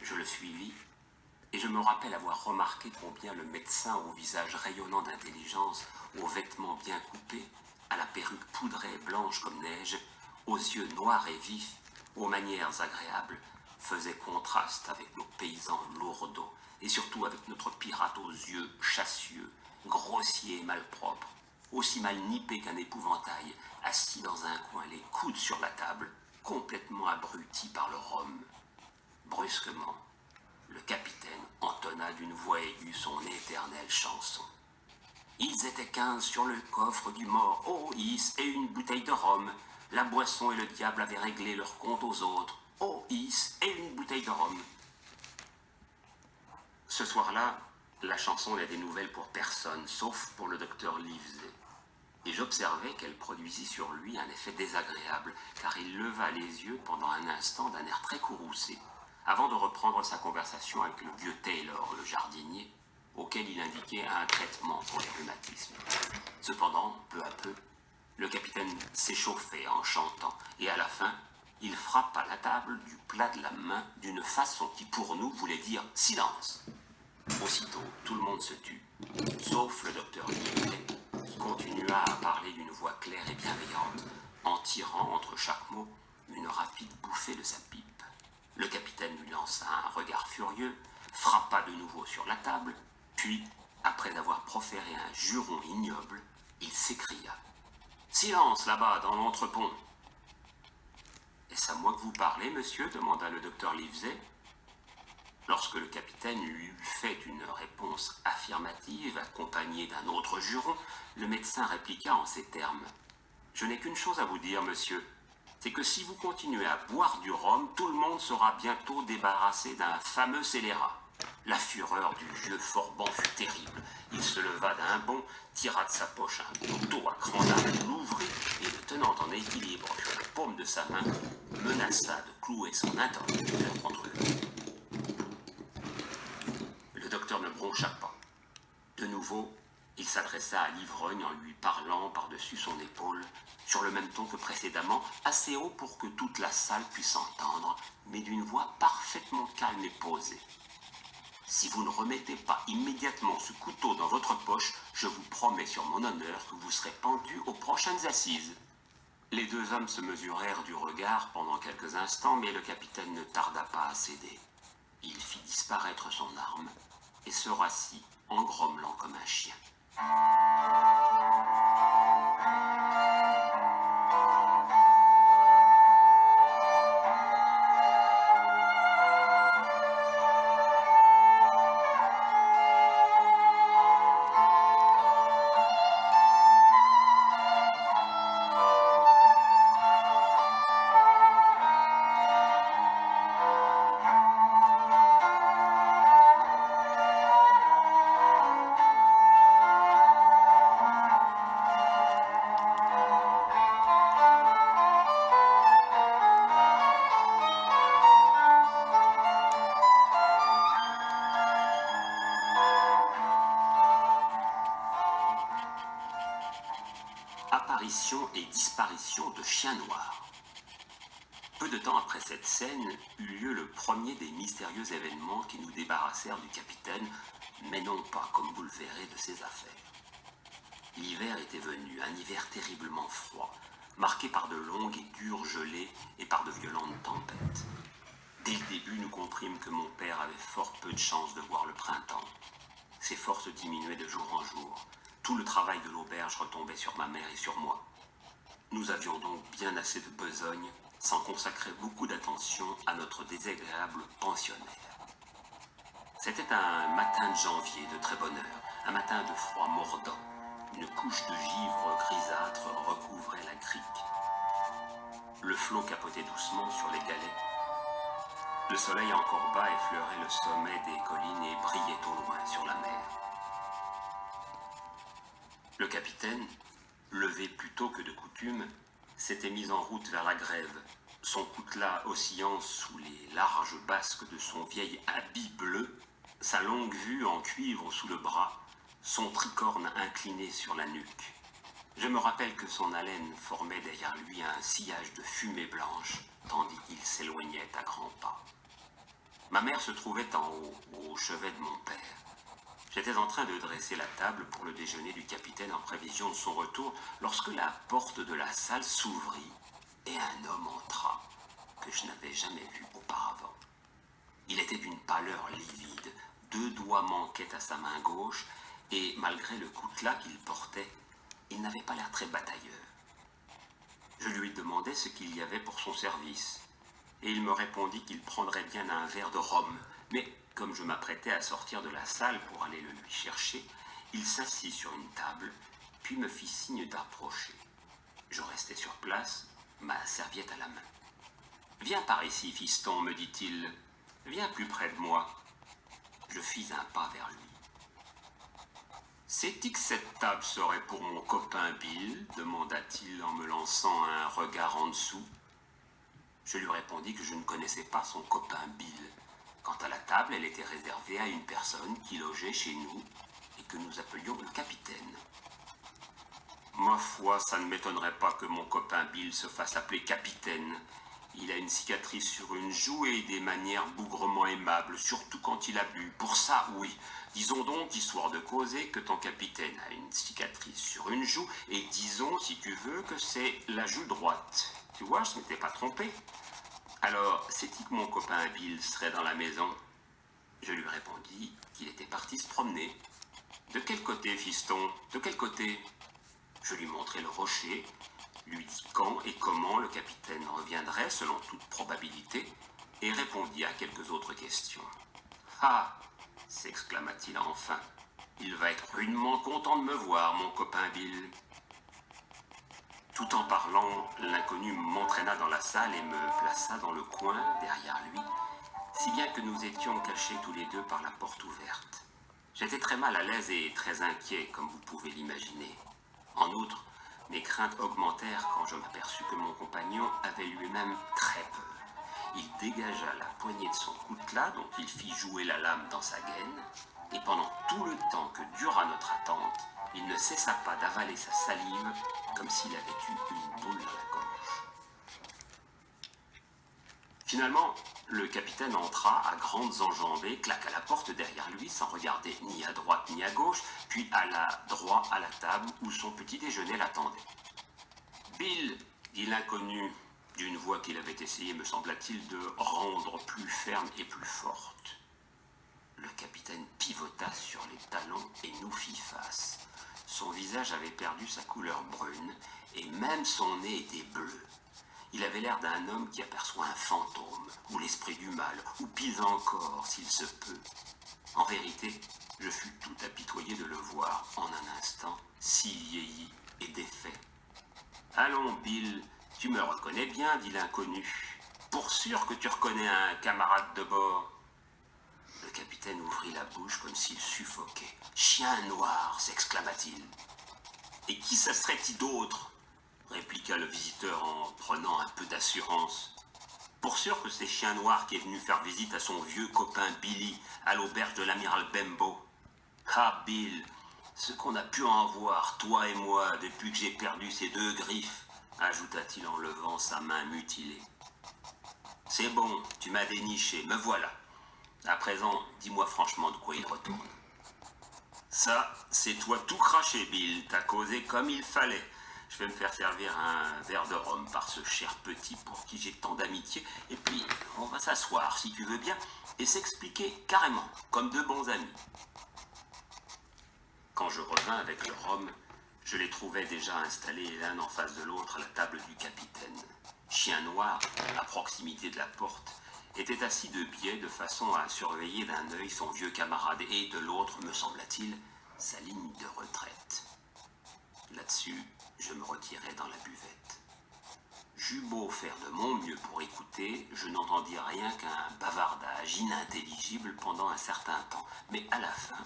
Je le suivis, et je me rappelle avoir remarqué combien le médecin au visage rayonnant d'intelligence, aux vêtements bien coupés, à la perruque poudrée blanche comme neige, aux yeux noirs et vifs, aux manières agréables, faisait contraste avec nos paysans lourdeaux, et surtout avec notre pirate aux yeux chassieux, grossier et malpropre, aussi mal nippé qu'un épouvantail, assis dans un coin, les coudes sur la table, complètement abruti par le rhum. Brusquement, le capitaine entonna d'une voix aiguë son éternelle chanson. Ils étaient 15 sur le coffre du mort, oh is, et une bouteille de rhum. La boisson et le diable avaient réglé leur compte aux autres, oh is, et une bouteille de rhum. Ce soir-là, la chanson n'a des nouvelles pour personne, sauf pour le docteur Livesey. Et j'observai qu'elle produisit sur lui un effet désagréable, car il leva les yeux pendant un instant d'un air très courroucé, avant de reprendre sa conversation avec le vieux Taylor, le jardinier, auquel il indiquait un traitement pour les rhumatismes. Cependant, peu à peu, le capitaine s'échauffait en chantant, et à la fin, il frappa la table du plat de la main d'une façon qui, pour nous, voulait dire « silence ». Aussitôt, tout le monde se tut, sauf le docteur Livesey, qui continua à parler d'une voix claire et bienveillante, en tirant entre chaque mot une rapide bouffée de sa pipe. Le capitaine lui lança un regard furieux, frappa de nouveau sur la table, puis, après avoir proféré un juron ignoble, il s'écria « Silence là-bas, dans l'entrepont !»« Est-ce à moi que vous parlez, monsieur ?» demanda le docteur Livesey. Lorsque le capitaine lui eut fait une réponse affirmative, accompagnée d'un autre juron, le médecin répliqua en ces termes « Je n'ai qu'une chose à vous dire, monsieur. C'est que si vous continuez à boire du rhum, tout le monde sera bientôt débarrassé d'un fameux scélérat. » La fureur du vieux Forban fut terrible. Il se leva d'un bond, tira de sa poche un couteau à cran d'arc, l'ouvrit et, le tenant en équilibre sur la paume de sa main, menaça de clouer son interlocuteur contre lui. Le docteur ne broncha pas. De nouveau, il s'adressa à l'ivrogne en lui parlant par-dessus son épaule, sur le même ton que précédemment, assez haut pour que toute la salle puisse entendre, mais d'une voix parfaitement calme et posée. Si vous ne remettez pas immédiatement ce couteau dans votre poche, je vous promets sur mon honneur que vous serez pendu aux prochaines assises. Les deux hommes se mesurèrent du regard pendant quelques instants, mais le capitaine ne tarda pas à céder. Il fit disparaître son arme et se rassit en grommelant comme un chien. Apparition et disparition de chiens noirs. Peu de temps après cette scène eut lieu le premier des mystérieux événements qui nous débarrassèrent du capitaine, mais non pas, comme vous le verrez, de ses affaires. L'hiver était venu, un hiver terriblement froid, marqué par de longues et dures gelées et par de violentes tempêtes. Dès le début, nous comprîmes que mon père avait fort peu de chance de voir le printemps. Ses forces diminuaient de jour en jour. Tout le travail de l'auberge retombait sur ma mère et sur moi. Nous avions donc bien assez de besogne, sans consacrer beaucoup d'attention à notre désagréable pensionnaire. C'était un matin de janvier de très bonne heure, un matin de froid mordant. Une couche de givre grisâtre recouvrait la crique. Le flot capotait doucement sur les galets. Le soleil encore bas effleurait le sommet des collines et brillait au loin sur la mer. Le capitaine, levé plus tôt que de coutume, s'était mis en route vers la grève, son coutelas oscillant sous les larges basques de son vieil habit bleu, sa longue vue en cuivre sous le bras, son tricorne incliné sur la nuque. Je me rappelle que son haleine formait derrière lui un sillage de fumée blanche, tandis qu'il s'éloignait à grands pas. Ma mère se trouvait en haut, au chevet de mon père. J'étais en train de dresser la table pour le déjeuner du capitaine en prévision de son retour lorsque la porte de la salle s'ouvrit et un homme entra que je n'avais jamais vu auparavant. Il était d'une pâleur livide, 2 doigts manquaient à sa main gauche et malgré le coutelas qu'il portait, il n'avait pas l'air très batailleur. Je lui demandai ce qu'il y avait pour son service et il me répondit qu'il prendrait bien un verre de rhum, mais comme je m'apprêtais à sortir de la salle pour aller le lui chercher, il s'assit sur une table, puis me fit signe d'approcher. Je restai sur place, ma serviette à la main. « Viens par ici, fiston, me dit-il. Viens plus près de moi. » Je fis un pas vers lui. « Sais-tu que cette table serait pour mon copain Bill ?» demanda-t-il en me lançant un regard en dessous. Je lui répondis que je ne connaissais pas son copain Bill. Quant à la table, elle était réservée à une personne qui logeait chez nous et que nous appelions le capitaine. Ma foi, ça ne m'étonnerait pas que mon copain Bill se fasse appeler capitaine. Il a une cicatrice sur une joue et des manières bougrement aimables, surtout quand il a bu. Pour ça, oui. Disons donc, histoire de causer, que ton capitaine a une cicatrice sur une joue, et disons, si tu veux, que c'est la joue droite. Tu vois, je ne m'étais pas trompé. Alors, sais-tu que mon copain Bill serait dans la maison? Je lui répondis qu'il était parti se promener. De quel côté, fiston? De quel côté? Je lui montrai le rocher, lui dis quand et comment le capitaine reviendrait selon toute probabilité, et répondit à quelques autres questions. « Ah !» s'exclama-t-il enfin. « Il va être rudement content de me voir, mon copain Bill. » Tout en parlant, l'inconnu m'entraîna dans la salle et me plaça dans le coin, derrière lui, si bien que nous étions cachés tous les deux par la porte ouverte. J'étais très mal à l'aise et très inquiet, comme vous pouvez l'imaginer. En outre, mes craintes augmentèrent quand je m'aperçus que mon compagnon avait lui-même très peur. Il dégagea la poignée de son coutelas dont il fit jouer la lame dans sa gaine, et pendant tout le temps que dura notre attente, il ne cessa pas d'avaler sa salive comme s'il avait eu une boule dans la gorge. Finalement, le capitaine entra à grandes enjambées, claqua la porte derrière lui sans regarder ni à droite ni à gauche, puis alla droit à la table où son petit déjeuner l'attendait. « Bill !» dit l'inconnu, d'une voix qu'il avait essayé, me sembla-t-il, de rendre plus ferme et plus forte. Le capitaine pivota sur les talons et nous fit face. Son visage avait perdu sa couleur brune, et même son nez était bleu. Il avait l'air d'un homme qui aperçoit un fantôme, ou l'esprit du mal, ou pis encore, s'il se peut. En vérité, je fus tout apitoyé de le voir, en un instant, si vieilli et défait. « Allons, Bill, tu me reconnais bien, dit l'inconnu. Pour sûr que tu reconnais un camarade de bord. » Le capitaine ouvrit la bouche comme s'il suffoquait. « Chien noir !» s'exclama-t-il. « Et qui ça serait-il d'autre ?» répliqua le visiteur en prenant un peu d'assurance. « Pour sûr que c'est Chien Noir qui est venu faire visite à son vieux copain Billy à l'auberge de l'amiral Bembo. Ah, Bill, ce qu'on a pu en voir, toi et moi, depuis que j'ai perdu ces 2 griffes, ajouta-t-il en levant sa main mutilée. C'est bon, tu m'as déniché, me voilà. À présent, dis-moi franchement de quoi il retourne. Ça, c'est toi tout craché, Bill, t'as causé comme il fallait. Je vais me faire servir un verre de rhum par ce cher petit pour qui j'ai tant d'amitié, et puis on va s'asseoir, si tu veux bien, et s'expliquer carrément, comme 2 bons amis. Quand je revins avec le rhum, je les trouvais déjà installés l'un en face de l'autre à la table du capitaine. Chien Noir, à proximité de la porte, était assis de biais de façon à surveiller d'un œil son vieux camarade et de l'autre, me sembla-t-il, sa ligne de retraite. Là-dessus, je me retirai dans la buvette. J'eus beau faire de mon mieux pour écouter, je n'entendis rien qu'un bavardage inintelligible pendant un certain temps. Mais à la fin,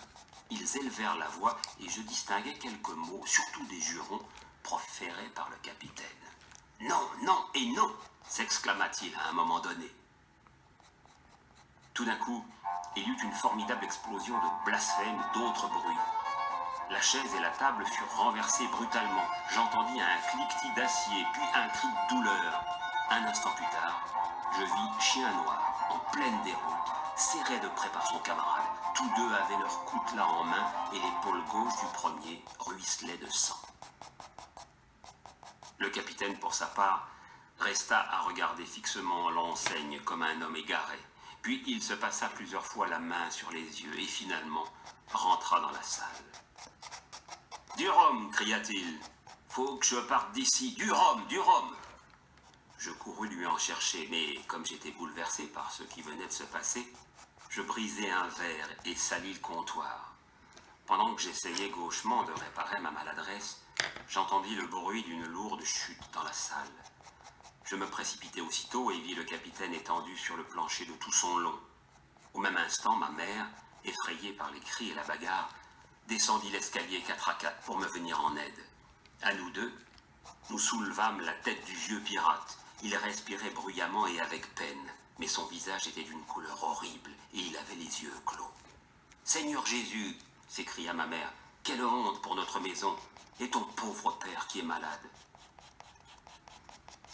ils élevèrent la voix et je distinguai quelques mots, surtout des jurons, proférés par le capitaine. « Non, non et non !» s'exclama-t-il à un moment donné. Tout d'un coup, il y eut une formidable explosion de blasphèmes et d'autres bruits. La chaise et la table furent renversées brutalement. J'entendis un cliquetis d'acier, puis un cri de douleur. Un instant plus tard, je vis Chien Noir, en pleine déroute, serré de près par son camarade. Tous deux avaient leur coutelas en main et l'épaule gauche du premier ruisselait de sang. Le capitaine, pour sa part, resta à regarder fixement l'enseigne comme un homme égaré. Puis il se passa plusieurs fois la main sur les yeux et finalement rentra dans la salle. « Du rhum !» cria-t-il. « Faut que je parte d'ici. Du rhum, du rhum !» Je courus lui en chercher, mais comme j'étais bouleversé par ce qui venait de se passer, je brisai un verre et salis le comptoir. Pendant que j'essayais gauchement de réparer ma maladresse, j'entendis le bruit d'une lourde chute dans la salle. Je me précipitai aussitôt et vis le capitaine étendu sur le plancher de tout son long. Au même instant, ma mère, effrayée par les cris et la bagarre, descendit l'escalier 4 à 4 pour me venir en aide. À nous deux, nous soulevâmes la tête du vieux pirate. Il respirait bruyamment et avec peine, mais son visage était d'une couleur horrible et il avait les yeux clos. « Seigneur Jésus !» s'écria ma mère. « Quelle honte pour notre maison et ton pauvre père qui est malade !»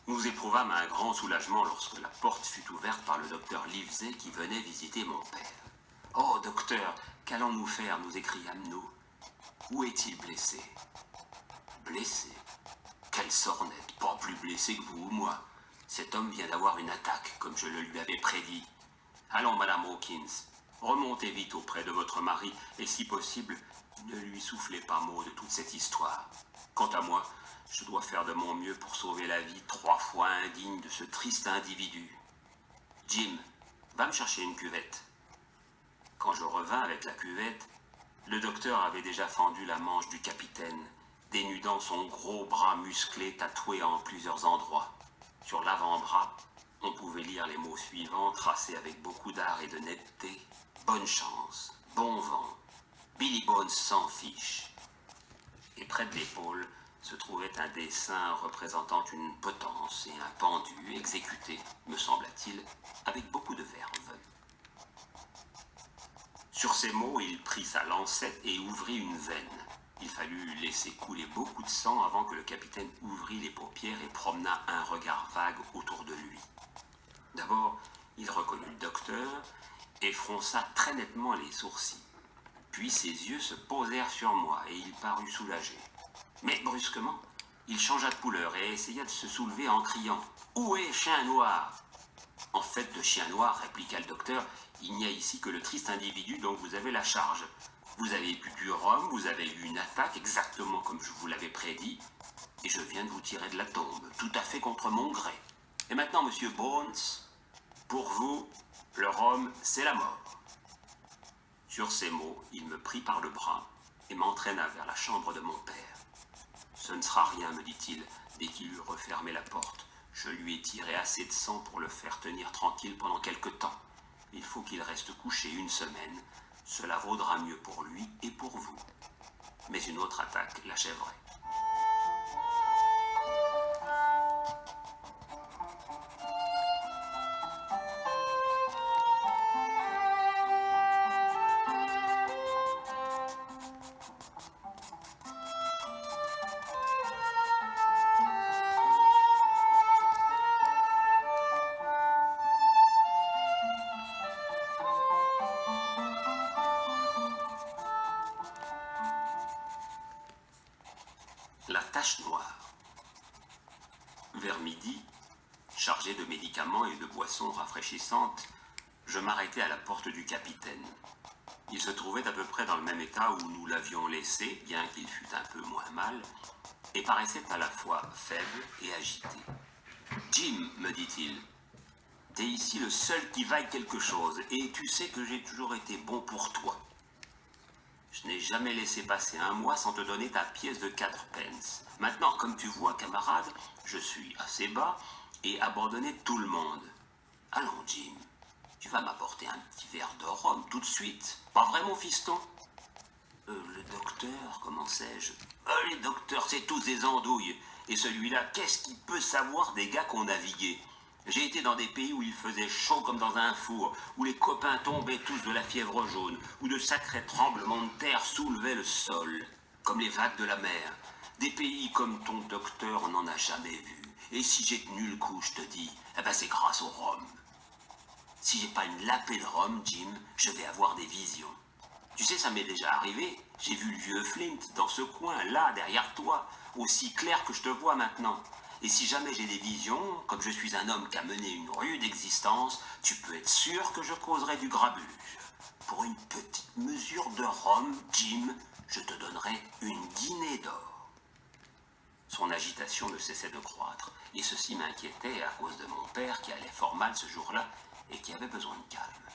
Nous éprouvâmes un grand soulagement lorsque la porte fut ouverte par le docteur Livesey qui venait visiter mon père. « Oh, docteur, qu'allons-nous faire ?» nous écriâmes-nous. « Où est-il blessé ?»« Blessé ? Quelle sornette, pas plus blessé que vous ou moi. Cet homme vient d'avoir une attaque, comme je le lui avais prédit. Allons, Madame Hawkins, remontez vite auprès de votre mari et si possible, ne lui soufflez pas mot de toute cette histoire. Quant à moi, je dois faire de mon mieux pour sauver la vie 3 fois indigne de ce triste individu. Jim, va me chercher une cuvette. » Quand je revins avec la cuvette, le docteur avait déjà fendu la manche du capitaine, dénudant son gros bras musclé tatoué en plusieurs endroits. Sur l'avant-bras, on pouvait lire les mots suivants, tracés avec beaucoup d'art et de netteté. « Bonne chance, bon vent, Billy Bones s'en fiche. » Et près de l'épaule se trouvait un dessin représentant une potence et un pendu exécuté, me sembla-t-il, avec beaucoup de verve. Sur ces mots, il prit sa lancette et ouvrit une veine. Il fallut laisser couler beaucoup de sang avant que le capitaine ouvrit les paupières et promena un regard vague autour de lui. D'abord, il reconnut le docteur et fronça très nettement les sourcils. Puis ses yeux se posèrent sur moi et il parut soulagé. Mais brusquement, il changea de couleur et essaya de se soulever en criant « Où est Chien Noir ?» « En fait de Chien Noir, répliqua le docteur, il n'y a ici que le triste individu dont vous avez la charge. Vous avez bu du rhum, vous avez eu une attaque exactement comme je vous l'avais prédit, et je viens de vous tirer de la tombe, tout à fait contre mon gré. Et maintenant, monsieur Bones, pour vous, le rhum, c'est la mort. » Sur ces mots, il me prit par le bras et m'entraîna vers la chambre de mon père. « Ce ne sera rien, me dit-il, dès qu'il eut refermé la porte. Je lui ai tiré assez de sang pour le faire tenir tranquille pendant quelque temps. Il faut qu'il reste couché 1 semaine. Cela vaudra mieux pour lui et pour vous. Mais une autre attaque l'achèverait. La tache noire. Vers midi, chargé de médicaments et de boissons rafraîchissantes, je m'arrêtai à la porte du capitaine. Il se trouvait à peu près dans le même état où nous l'avions laissé, bien qu'il fût un peu moins mal, et paraissait à la fois faible et agité. « Jim, me dit-il, t'es ici le seul qui vaille quelque chose, et tu sais que j'ai toujours été bon pour toi. Je n'ai jamais laissé passer 1 mois sans te donner ta pièce de 4 pence. Maintenant, comme tu vois, camarade, je suis assez bas et abandonné tout le monde. Allons, Jim, tu vas m'apporter un petit verre de rhum tout de suite. Pas vrai, mon fiston ? Le docteur, commençai-je. Les docteurs, c'est tous des andouilles. Et celui-là, qu'est-ce qu'il peut savoir des gars qu'on naviguait ? J'ai été dans des pays où il faisait chaud comme dans un four, où les copains tombaient tous de la fièvre jaune, où de sacrés tremblements de terre soulevaient le sol, comme les vagues de la mer. Des pays comme ton docteur n'en a jamais vu. Et si j'ai tenu le coup, je te dis, eh ben c'est grâce au rhum. Si j'ai pas une lapée de rhum, Jim, je vais avoir des visions. Tu sais, ça m'est déjà arrivé. J'ai vu le vieux Flint dans ce coin, là, derrière toi, aussi clair que je te vois maintenant. Et si jamais j'ai des visions, comme je suis un homme qui a mené une rude existence, tu peux être sûr que je causerai du grabuge. Pour une petite mesure de rhum, Jim, je te donnerai une guinée d'or. Son agitation ne cessait de croître, et ceci m'inquiétait à cause de mon père qui allait fort mal ce jour-là et qui avait besoin de calme.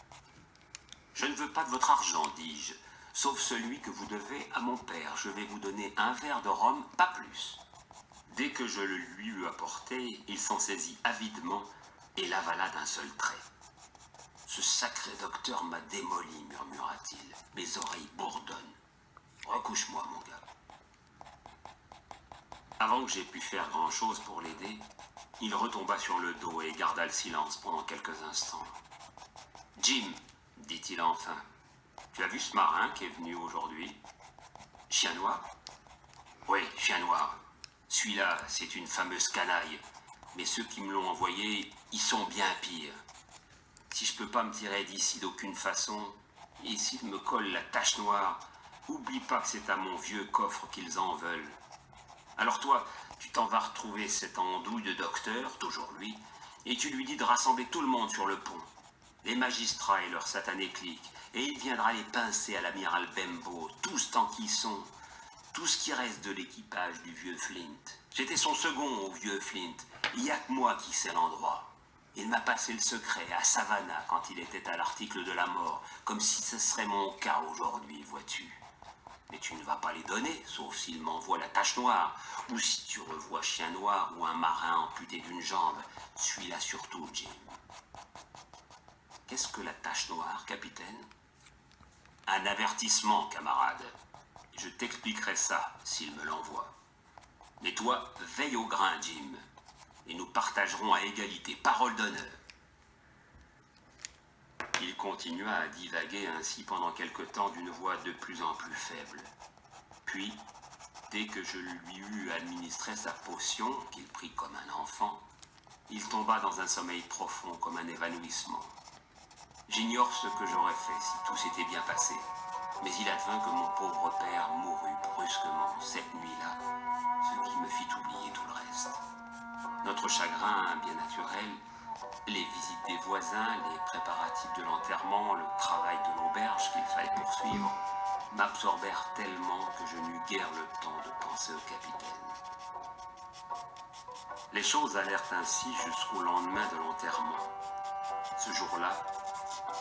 Je ne veux pas de votre argent, dis-je, sauf celui que vous devez à mon père. Je vais vous donner un verre de rhum, pas plus. Dès que je le lui eus apporté, il s'en saisit avidement et l'avala d'un seul trait. Ce sacré docteur m'a démoli, murmura-t-il. Mes oreilles bourdonnent. Recouche-moi, mon gars. Avant que j'aie pu faire grand-chose pour l'aider, il retomba sur le dos et garda le silence pendant quelques instants. Jim, dit-il enfin, tu as vu ce marin qui est venu aujourd'hui? Chien noir? Oui, chien noir. Celui-là, c'est une fameuse canaille. Mais ceux qui me l'ont envoyé, ils sont bien pires. Si je peux pas me tirer d'ici d'aucune façon, et s'ils me collent la tache noire, oublie pas que c'est à mon vieux coffre qu'ils en veulent. Alors toi, tu t'en vas retrouver cet andouille de docteur, toujours lui, et tu lui dis de rassembler tout le monde sur le pont. Les magistrats et leurs satanés cliques, et il viendra les pincer à l'amiral Bembo, tous tant qu'ils sont, tout ce qui reste de l'équipage du vieux Flint. J'étais son second au vieux Flint, il n'y a que moi qui sais l'endroit. Il m'a passé le secret à Savannah quand il était à l'article de la mort, comme si ce serait mon cas aujourd'hui, vois-tu. Mais tu ne vas pas les donner, sauf s'il m'envoie la tache noire, ou si tu revois chien noir ou un marin amputé d'une jambe. Suis-là surtout, Jim. Qu'est-ce que la tache noire, capitaine? Un avertissement, camarade. Je t'expliquerai ça, s'il me l'envoie. Mais toi, veille au grain, Jim, et nous partagerons à égalité, parole d'honneur. Il continua à divaguer ainsi pendant quelque temps d'une voix de plus en plus faible. Puis, dès que je lui eus administré sa potion, qu'il prit comme un enfant, il tomba dans un sommeil profond comme un évanouissement. J'ignore ce que j'aurais fait si tout s'était bien passé, mais il advint que mon pauvre père mourut brusquement cette nuit-là, ce qui me fit oublier tout le reste. Notre chagrin bien naturel, les visites des voisins, les préparatifs de l'enterrement, le travail de l'auberge qu'il fallait poursuivre, m'absorbèrent tellement que je n'eus guère le temps de penser au capitaine. Les choses allèrent ainsi jusqu'au lendemain de l'enterrement. Ce jour-là,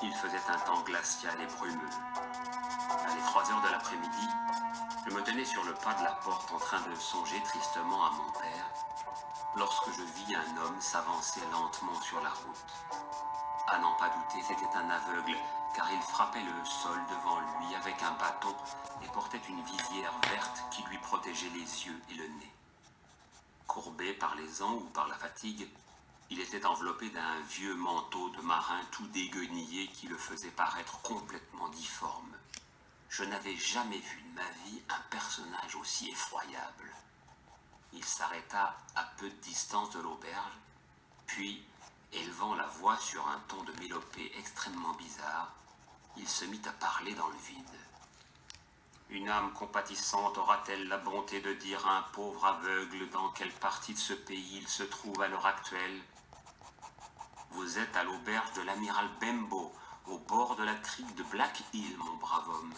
il faisait un temps glacial et brumeux. À les 3 heures de l'après-midi, je me tenais sur le pas de la porte en train de songer tristement à mon père, lorsque je vis un homme s'avancer lentement sur la route. À n'en pas douter, c'était un aveugle, car il frappait le sol devant lui avec un bâton et portait une visière verte qui lui protégeait les yeux et le nez. Courbé par les ans ou par la fatigue, il était enveloppé d'un vieux manteau de marin tout déguenillé qui le faisait paraître complètement difforme. Je n'avais jamais vu de ma vie un personnage aussi effroyable. Il s'arrêta à peu de distance de l'auberge, puis, élevant la voix sur un ton de mélopée extrêmement bizarre, il se mit à parler dans le vide. Une âme compatissante aura-t-elle la bonté de dire à un pauvre aveugle dans quelle partie de ce pays il se trouve à l'heure actuelle? Vous êtes à l'auberge de l'amiral Bembo, au bord de la crique de Black Hill, mon brave homme.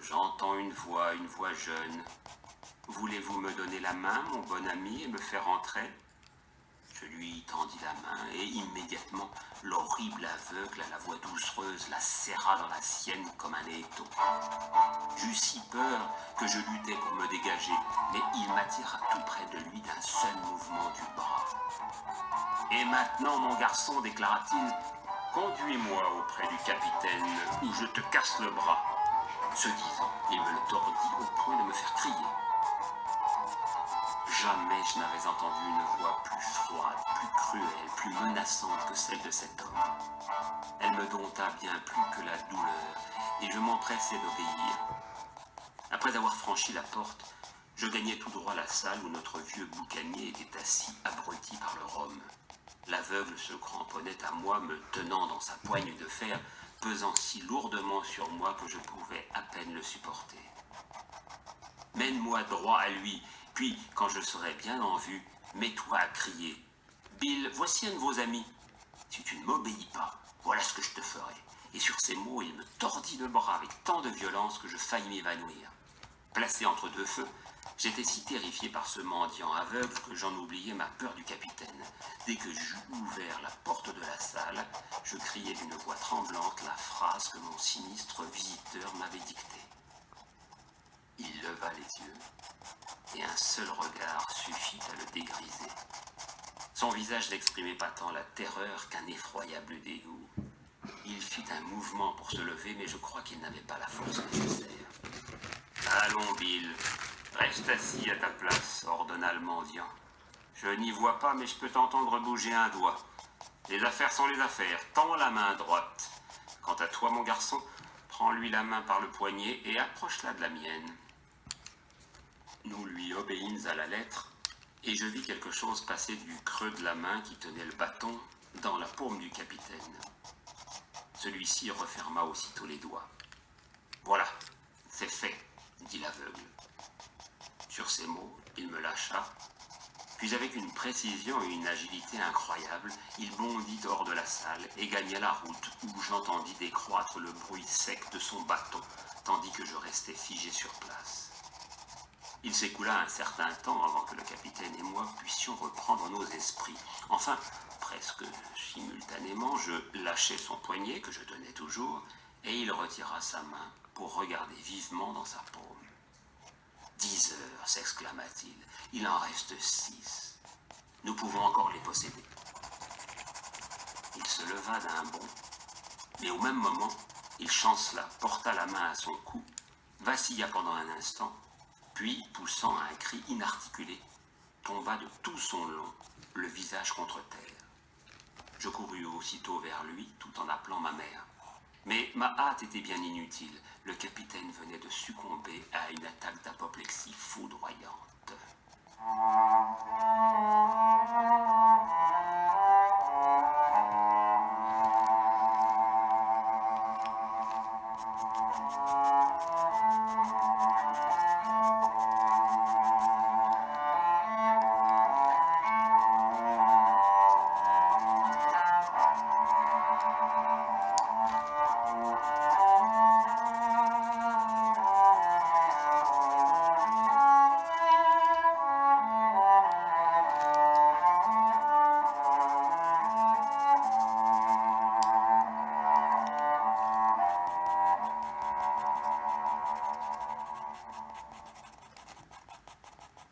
J'entends une voix jeune. Voulez-vous me donner la main, mon bon ami, et me faire entrer? Je lui tendis la main et immédiatement, l'horrible aveugle à la voix doucereuse la serra dans la sienne comme un étau. J'eus si peur que je luttai pour me dégager, mais il m'attira tout près de lui d'un seul mouvement du bras. « Et maintenant, mon garçon, déclara-t-il, conduis-moi auprès du capitaine ou je te casse le bras. » Ce disant, il me le tordit au point de me faire crier. Jamais je n'avais entendu une voix plus froide, plus cruelle, plus menaçante que celle de cet homme. Elle me dompta bien plus que la douleur, et je m'empressai d'obéir. Après avoir franchi la porte, je gagnai tout droit la salle où notre vieux boucanier était assis, abruti par le rhum. L'aveugle se cramponnait à moi, me tenant dans sa poigne de fer, pesant si lourdement sur moi que je pouvais à peine le supporter. « Mène-moi droit à lui, puis, quand je serai bien en vue, mets-toi à crier. Bill, voici un de vos amis. Si tu ne m'obéis pas, voilà ce que je te ferai. » Et sur ces mots, il me tordit le bras avec tant de violence que je faillis m'évanouir. Placé entre deux feux, j'étais si terrifié par ce mendiant aveugle que j'en oubliais ma peur du capitaine. Dès que j'eus ouvert la porte de la salle, je criai d'une voix tremblante la phrase que mon sinistre visiteur m'avait dictée. Il leva les yeux, et un seul regard suffit à le dégriser. Son visage n'exprimait pas tant la terreur qu'un effroyable dégoût. Il fit un mouvement pour se lever, mais je crois qu'il n'avait pas la force nécessaire. « Allons, Bill, reste assis à ta place, » ordonna le mendiant. « Je n'y vois pas, mais je peux t'entendre bouger un doigt. Les affaires sont les affaires, tends la main droite. Quant à toi, mon garçon, prends-lui la main par le poignet et approche-la de la mienne. » Nous lui obéîmes à la lettre, et je vis quelque chose passer du creux de la main qui tenait le bâton dans la paume du capitaine. Celui-ci referma aussitôt les doigts. « Voilà, c'est fait, » dit l'aveugle. Sur ces mots, il me lâcha, puis avec une précision et une agilité incroyables, il bondit hors de la salle et gagna la route où j'entendis décroître le bruit sec de son bâton, tandis que je restais figé sur place. Il s'écoula un certain temps avant que le capitaine et moi puissions reprendre nos esprits. Enfin, presque simultanément, je lâchai son poignet, que je tenais toujours, et il retira sa main pour regarder vivement dans sa paume. « 10 heures, s'exclama-t-il, il en reste 6. Nous pouvons encore les posséder. » Il se leva d'un bond, mais au même moment, il chancela, porta la main à son cou, vacilla pendant un instant, puis, poussant un cri inarticulé, tomba de tout son long, le visage contre terre. Je courus aussitôt vers lui, tout en appelant ma mère. Mais ma hâte était bien inutile. Le capitaine venait de succomber à une attaque d'apoplexie foudroyante.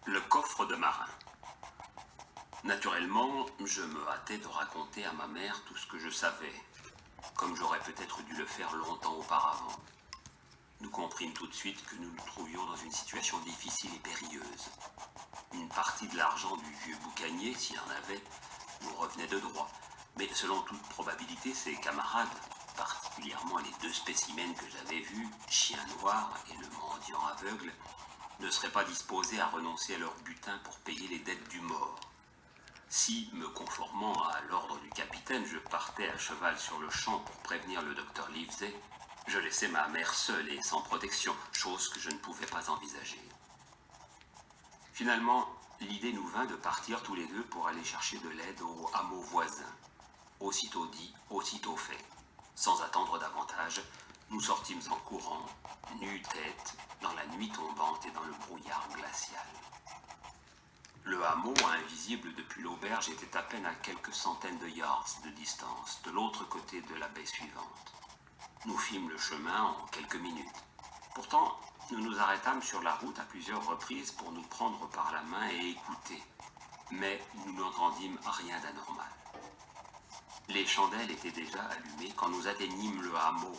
Le coffre de marin. Naturellement, je me hâtais de raconter à ma mère tout ce que je savais, comme j'aurais peut-être dû le faire longtemps auparavant. Nous comprîmes tout de suite que nous nous trouvions dans une situation difficile et périlleuse. Une partie de l'argent du vieux boucanier, s'il en avait, nous revenait de droit, mais selon toute probabilité, ses camarades, particulièrement les 2 spécimens que j'avais vus, Chien Noir et le mendiant aveugle, ne seraient pas disposés à renoncer à leur butin pour payer les dettes du mort. Si, me conformant à l'ordre du capitaine, je partais à cheval sur le champ pour prévenir le docteur Livesey, je laissais ma mère seule et sans protection, chose que je ne pouvais pas envisager. Finalement, l'idée nous vint de partir tous les deux pour aller chercher de l'aide au hameau voisin. Aussitôt dit, aussitôt fait. Sans attendre davantage, nous sortîmes en courant, nu-tête, dans la nuit tombante et dans le brouillard glacial. Le hameau, invisible depuis l'auberge, était à peine à quelques centaines de yards de distance, de l'autre côté de la baie suivante. Nous fîmes le chemin en quelques minutes. Pourtant, nous nous arrêtâmes sur la route à plusieurs reprises pour nous prendre par la main et écouter. Mais nous n'entendîmes rien d'anormal. Les chandelles étaient déjà allumées quand nous atteignîmes le hameau,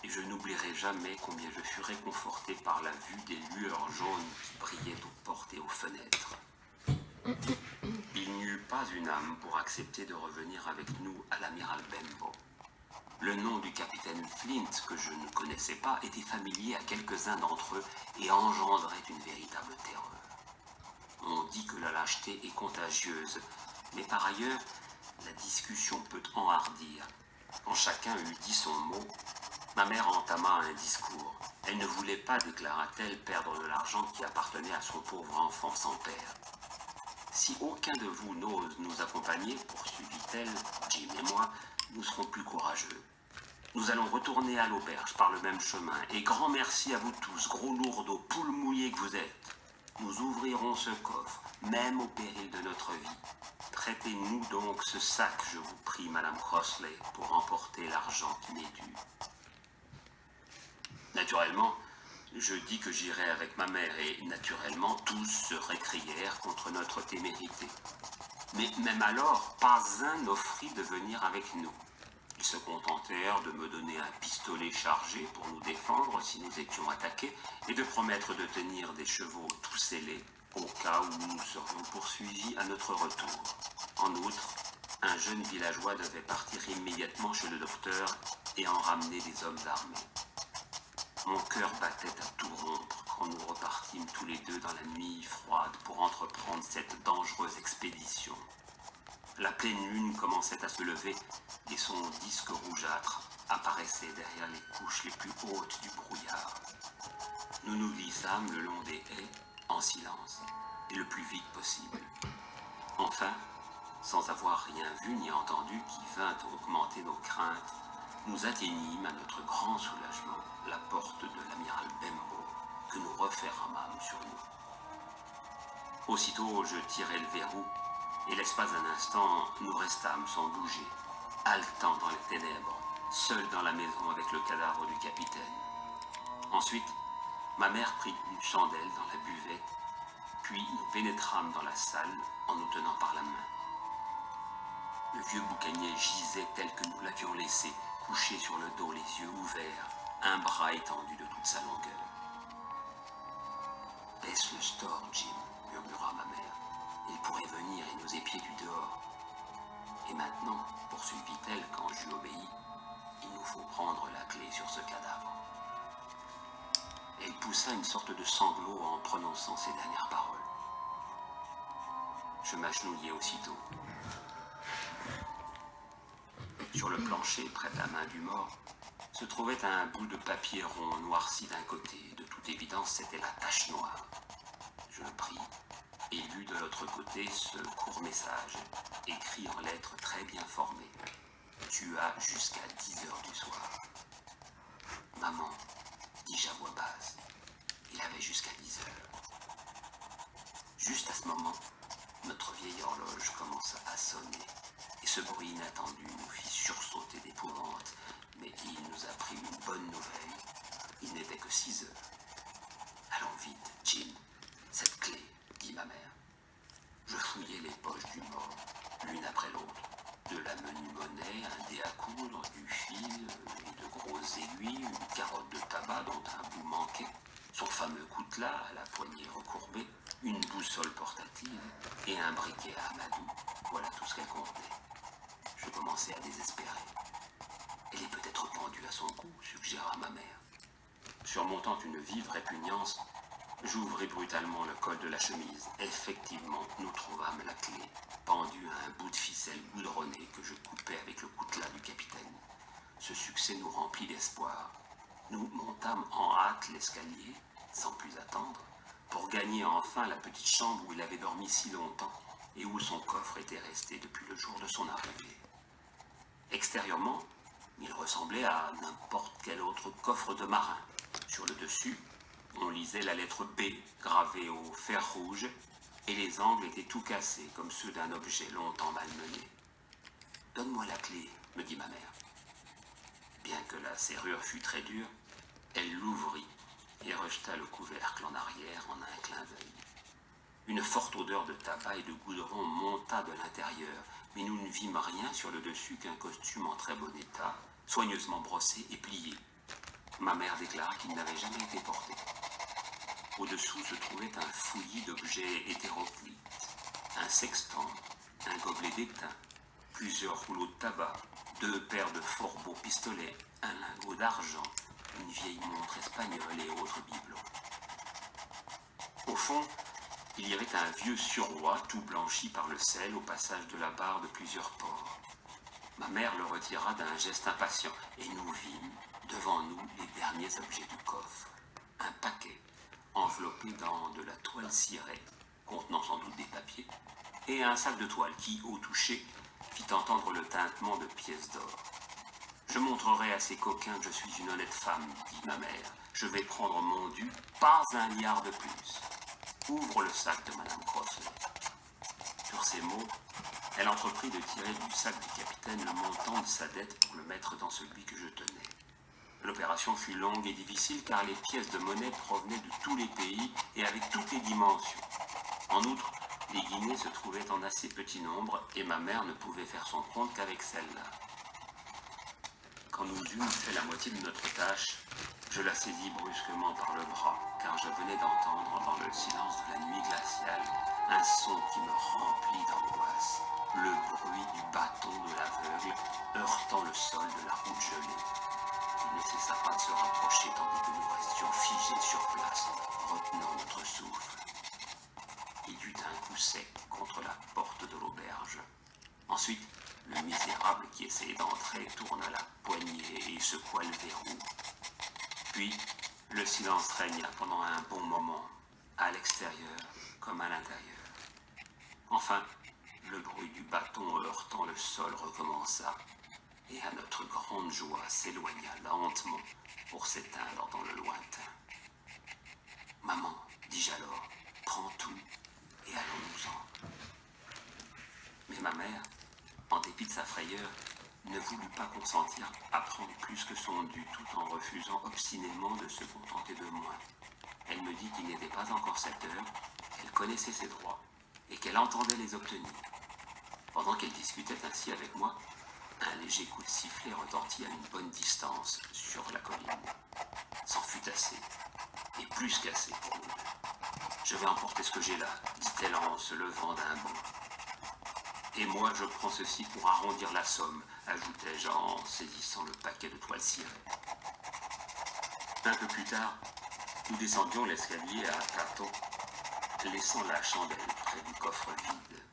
et je n'oublierai jamais combien je fus réconforté par la vue des lueurs jaunes qui brillaient aux portes et aux fenêtres. Il n'y eut pas une âme pour accepter de revenir avec nous à l'amiral Benbow. Le nom du capitaine Flint, que je ne connaissais pas, était familier à quelques-uns d'entre eux et engendrait une véritable terreur. On dit que la lâcheté est contagieuse, mais par ailleurs, la discussion peut enhardir. Quand chacun eut dit son mot, ma mère entama un discours. Elle ne voulait pas, déclara-t-elle, perdre de l'argent qui appartenait à son pauvre enfant sans père. Si aucun de vous n'ose nous accompagner, poursuivit-elle, Jim et moi, nous serons plus courageux. Nous allons retourner à l'auberge par le même chemin, et grand merci à vous tous, gros lourdeaux, poules mouillées que vous êtes. Nous ouvrirons ce coffre, même au péril de notre vie. Prêtez-nous donc ce sac, je vous prie, Madame Crossley, pour emporter l'argent qui m'est dû. Naturellement, je dis que j'irai avec ma mère, et naturellement, tous se récrièrent contre notre témérité. Mais même alors, pas un n'offrit de venir avec nous. Ils se contentèrent de me donner un pistolet chargé pour nous défendre si nous étions attaqués et de promettre de tenir des chevaux tout scellés au cas où nous serions poursuivis à notre retour. En outre, un jeune villageois devait partir immédiatement chez le docteur et en ramener des hommes armés. Mon cœur battait à tout rompre quand nous repartîmes tous les deux dans la nuit froide pour entreprendre cette dangereuse expédition. La pleine lune commençait à se lever et son disque rougeâtre apparaissait derrière les couches les plus hautes du brouillard. Nous nous glissâmes le long des haies, en silence, et le plus vite possible. Enfin, sans avoir rien vu ni entendu qui vint augmenter nos craintes, nous atteignîmes à notre grand soulagement la porte de l'amiral Benbow que nous refermâmes sur nous. Aussitôt, je tirai le verrou et l'espace d'un instant, nous restâmes sans bouger, haletants dans les ténèbres, seuls dans la maison avec le cadavre du capitaine. Ensuite, ma mère prit une chandelle dans la buvette, puis nous pénétrâmes dans la salle en nous tenant par la main. Le vieux boucanier gisait tel que nous l'avions laissé, couché sur le dos, les yeux ouverts, un bras étendu de toute sa longueur. « Baisse le store, Jim, » murmura ma mère. « Il pourrait venir et nous épier du dehors. » « Et maintenant, poursuivit-elle quand j'eus obéi, il nous faut prendre la clé sur ce cadavre. » Elle poussa une sorte de sanglot en prononçant ces dernières paroles. Je m'agenouillai aussitôt. Sur le plancher, près de la main du mort, se trouvait un bout de papier rond noirci d'un côté. De toute évidence, c'était la tache noire. Je le pris et lus de l'autre côté ce court message, écrit en lettres très bien formées. « Tu as jusqu'à 10 heures du soir. » « Maman, dis-je à voix basse, il avait jusqu'à 10 heures. » Juste à ce moment, notre vieille horloge commença à sonner, et ce bruit inattendu nous fit sursauter d'épouvante, mais il nous apprit une bonne nouvelle. Il n'était que 6 heures. « Allons vite, Jim, cette clé, » dit ma mère. Je fouillai les poches du mort, l'une après l'autre. De la menue monnaie, un dé à coudre, du fil et de grosses aiguilles, une carotte de tabac dont un bout manquait, son fameux coutelas à la poignée recourbée, une boussole portative et un briquet à amadou. Voilà tout ce qu'elle contenait. Je commençai à désespérer. Elle est peut-être pendue à son cou, suggéra ma mère. Surmontant une vive répugnance, j'ouvris brutalement le col de la chemise. Effectivement, nous trouvâmes la clé, pendue à un bout de ficelle goudronné que je coupais avec le coutelas du capitaine. Ce succès nous remplit d'espoir. Nous montâmes en hâte l'escalier, sans plus attendre, pour gagner enfin la petite chambre où il avait dormi si longtemps et où son coffre était resté depuis le jour de son arrivée. Extérieurement, il ressemblait à n'importe quel autre coffre de marin. Sur le dessus, on lisait la lettre B gravée au fer rouge et les angles étaient tout cassés comme ceux d'un objet longtemps malmené. « Donne-moi la clé, » me dit ma mère. Bien que la serrure fût très dure, elle l'ouvrit et rejeta le couvercle en arrière en un clin d'œil. Une forte odeur de tabac et de goudron monta de l'intérieur, mais nous ne vîmes rien sur le dessus qu'un costume en très bon état, soigneusement brossé et plié. Ma mère déclara qu'il n'avait jamais été porté. Au-dessous se trouvait un fouillis d'objets hétéroclites, un sextant, un gobelet d'étain, plusieurs rouleaux de tabac, 2 paires de fort beaux pistolets, un lingot d'argent, une vieille montre espagnole et autres bibelots. Au fond, Il y avait un vieux suroît tout blanchi par le sel au passage de la barre de plusieurs pores. Ma mère le retira d'un geste impatient et nous vîmes, devant nous, les derniers objets du coffre. Un paquet, enveloppé dans de la toile cirée, contenant sans doute des papiers, et un sac de toile qui, au toucher, fit entendre le tintement de pièces d'or. « Je montrerai à ces coquins que je suis une honnête femme, dit ma mère. Je vais prendre mon dû, pas un liard de plus. Ouvre le sac de Madame Crossley. » Sur ces mots, elle entreprit de tirer du sac du capitaine le montant de sa dette pour le mettre dans celui que je tenais. L'opération fut longue et difficile car les pièces de monnaie provenaient de tous les pays et avec toutes les dimensions. En outre, les guinées se trouvaient en assez petit nombre et ma mère ne pouvait faire son compte qu'avec celle-là. Quand nous eûmes fait la moitié de notre tâche, je la saisis brusquement par le bras, car je venais d'entendre dans le silence de la nuit glaciale un son qui me remplit d'angoisse, le bruit du bâton de l'aveugle heurtant le sol de la route gelée. Il ne cessa pas de se rapprocher tandis que nous restions figés sur place, retenant notre souffle. Il eut un coup sec contre la porte de l'auberge. Ensuite, le misérable qui essayait d'entrer tourna la poignée et secoua le verrou. Puis, le silence régna pendant un bon moment, à l'extérieur comme à l'intérieur. Enfin, le bruit du bâton heurtant le sol recommença, et à notre grande joie s'éloigna lentement pour s'éteindre dans le lointain. « Maman, dis-je alors, prends tout et allons-nous-en. » Mais ma mère, en dépit de sa frayeur, ne voulut pas consentir à prendre plus que son dû tout en refusant obstinément de se contenter de moins. Elle me dit qu'il n'était pas encore 7 heures, qu'elle connaissait ses droits et qu'elle entendait les obtenir. Pendant qu'elle discutait ainsi avec moi, un léger coup de sifflet retentit à une bonne distance sur la colline. C'en fut assez, et plus qu'assez pour nous. « Je vais emporter ce que j'ai là, dit-elle en se levant d'un bond. Et moi, je prends ceci pour arrondir la somme, ajoutai-je en saisissant le paquet de toile cirée. Un peu plus tard, nous descendions l'escalier à tâtons, laissant la chandelle près du coffre vide.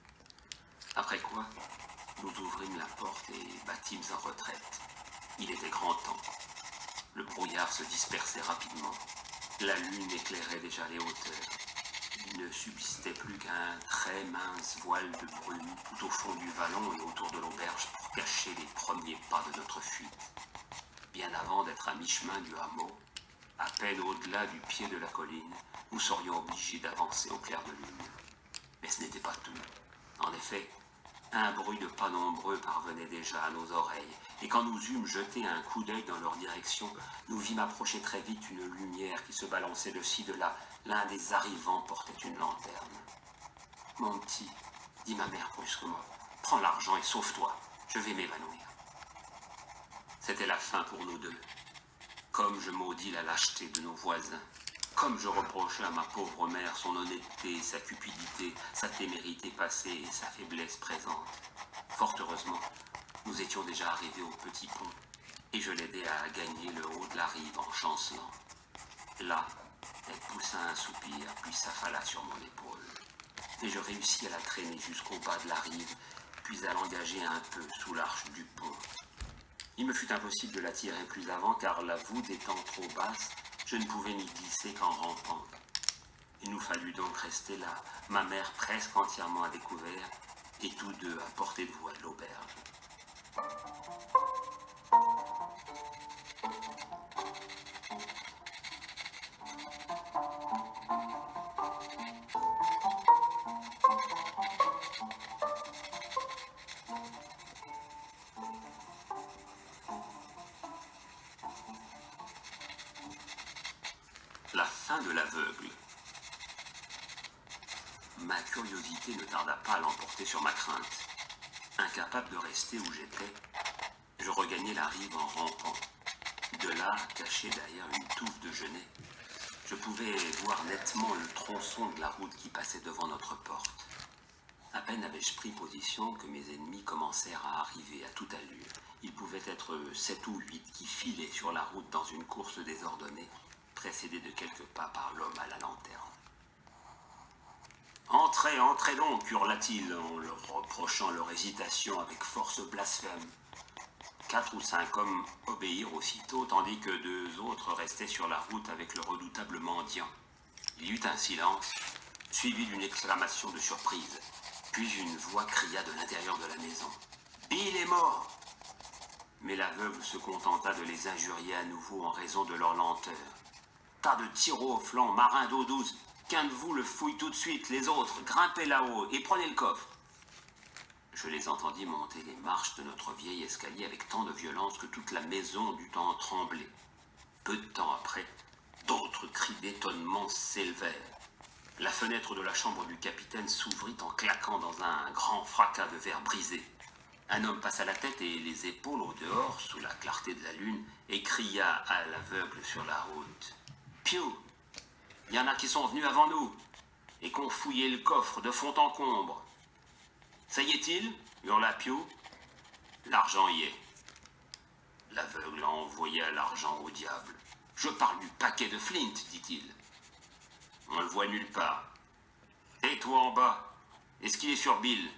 Après quoi, nous ouvrîmes la porte et battîmes en retraite. Il était grand temps. Le brouillard se dispersait rapidement. La lune éclairait déjà les hauteurs. Il ne subsistait plus qu'un très mince voile de brume tout au fond du vallon et autour de l'auberge pour cacher les premiers pas de notre fuite. Bien avant d'être à mi-chemin du hameau, à peine au-delà du pied de la colline, nous serions obligés d'avancer au clair de lune. Mais ce n'était pas tout. En effet, un bruit de pas nombreux parvenait déjà à nos oreilles, et quand nous eûmes jeté un coup d'œil dans leur direction, nous vîmes approcher très vite une lumière qui se balançait de ci, de là. L'un des arrivants portait une lanterne. « Mon petit, » dit ma mère brusquement, « prends l'argent et sauve-toi, je vais m'évanouir. » C'était la fin pour nous deux. Comme je maudis la lâcheté de nos voisins, comme je reprochais à ma pauvre mère son honnêteté, sa cupidité, sa témérité passée et sa faiblesse présente. Fort heureusement, nous étions déjà arrivés au petit pont, et je l'aidai à gagner le haut de la rive en chancelant. Là, elle poussa un soupir, puis s'affala sur mon épaule, et je réussis à la traîner jusqu'au bas de la rive, puis à l'engager un peu sous l'arche du pont. Il me fut impossible de la tirer plus avant, car la voûte étant trop basse, je ne pouvais n'y glisser qu'en rampant. Il nous fallut donc rester là, ma mère presque entièrement à découvert, et tous deux à portée de voix de l'auberge. La fin de l'aveugle. Ma curiosité ne tarda pas à l'emporter sur ma crainte. Incapable de rester où j'étais, je regagnai la rive en rampant. De là, caché derrière une touffe de genêts, je pouvais voir nettement le tronçon de la route qui passait devant notre porte. À peine avais-je pris position que mes ennemis commencèrent à arriver à toute allure. Ils pouvaient être 7 ou 8 qui filaient sur la route dans une course désordonnée, précédés de quelques pas par l'homme à la lanterne. Entrez, entrez donc, hurla-t-il en leur reprochant leur hésitation avec force blasphème. 4 ou 5 hommes obéirent aussitôt, tandis que 2 autres restaient sur la route avec le redoutable mendiant. Il y eut un silence, suivi d'une exclamation de surprise. Puis une voix cria de l'intérieur de la maison. « Bill est mort !» Mais l'aveugle se contenta de les injurier à nouveau en raison de leur lenteur. « Tas de tiroirs au flanc, marins d'eau douce, qu'un de vous le fouille tout de suite, les autres, grimpez là-haut et prenez le coffre. » Je les entendis monter les marches de notre vieil escalier avec tant de violence que toute la maison dut en trembler. Peu de temps après, d'autres cris d'étonnement s'élevèrent. La fenêtre de la chambre du capitaine s'ouvrit en claquant dans un grand fracas de verre brisé. Un homme passa la tête et les épaules au dehors, sous la clarté de la lune, et cria à l'aveugle sur la route. « Piou, il y en a qui sont venus avant nous, et qu'on fouillé le coffre de fond en comble. » « Ça y est-il » hurla Piou. « L'argent y est. » L'aveugle envoya l'argent au diable. « Je parle du paquet de Flint, dit-il. »« On le voit nulle part. »« Et toi en bas, est-ce qu'il est sur Bill ?»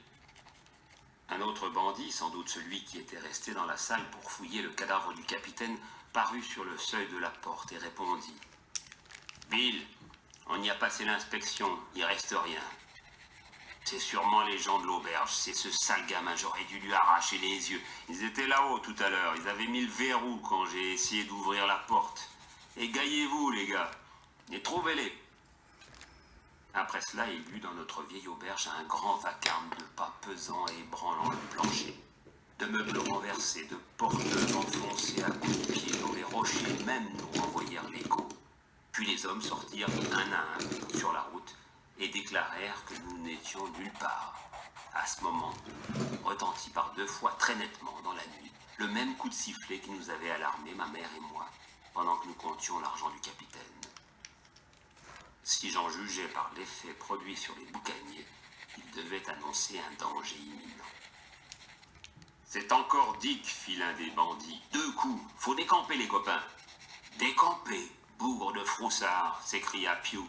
Un autre bandit, sans doute celui qui était resté dans la salle pour fouiller le cadavre du capitaine, parut sur le seuil de la porte et répondit. « Bill, on y a passé l'inspection, il reste rien. » C'est sûrement les gens de l'auberge, c'est ce sale gamin, j'aurais dû lui arracher les yeux. Ils étaient là-haut tout à l'heure, ils avaient mis le verrou quand j'ai essayé d'ouvrir la porte. Égayez-vous les gars, et trouvez-les. Après cela, il y eut dans notre vieille auberge un grand vacarme de pas pesants et ébranlant le plancher. De meubles renversés, de porteurs enfoncés à coups de pied dans les rochers, même nous renvoyèrent l'écho. Puis les hommes sortirent un à un sur la route, et déclarèrent que nous n'étions nulle part. À ce moment, retentit par 2 fois très nettement dans la nuit le même coup de sifflet qui nous avait alarmés, ma mère et moi, pendant que nous comptions l'argent du capitaine. Si j'en jugeais par l'effet produit sur les boucaniers, il devait annoncer un danger imminent. « C'est encore Dick, fit l'un des bandits. 2 coups, faut décamper les copains. »« Décamper, bougre de froussard !» s'écria Piou.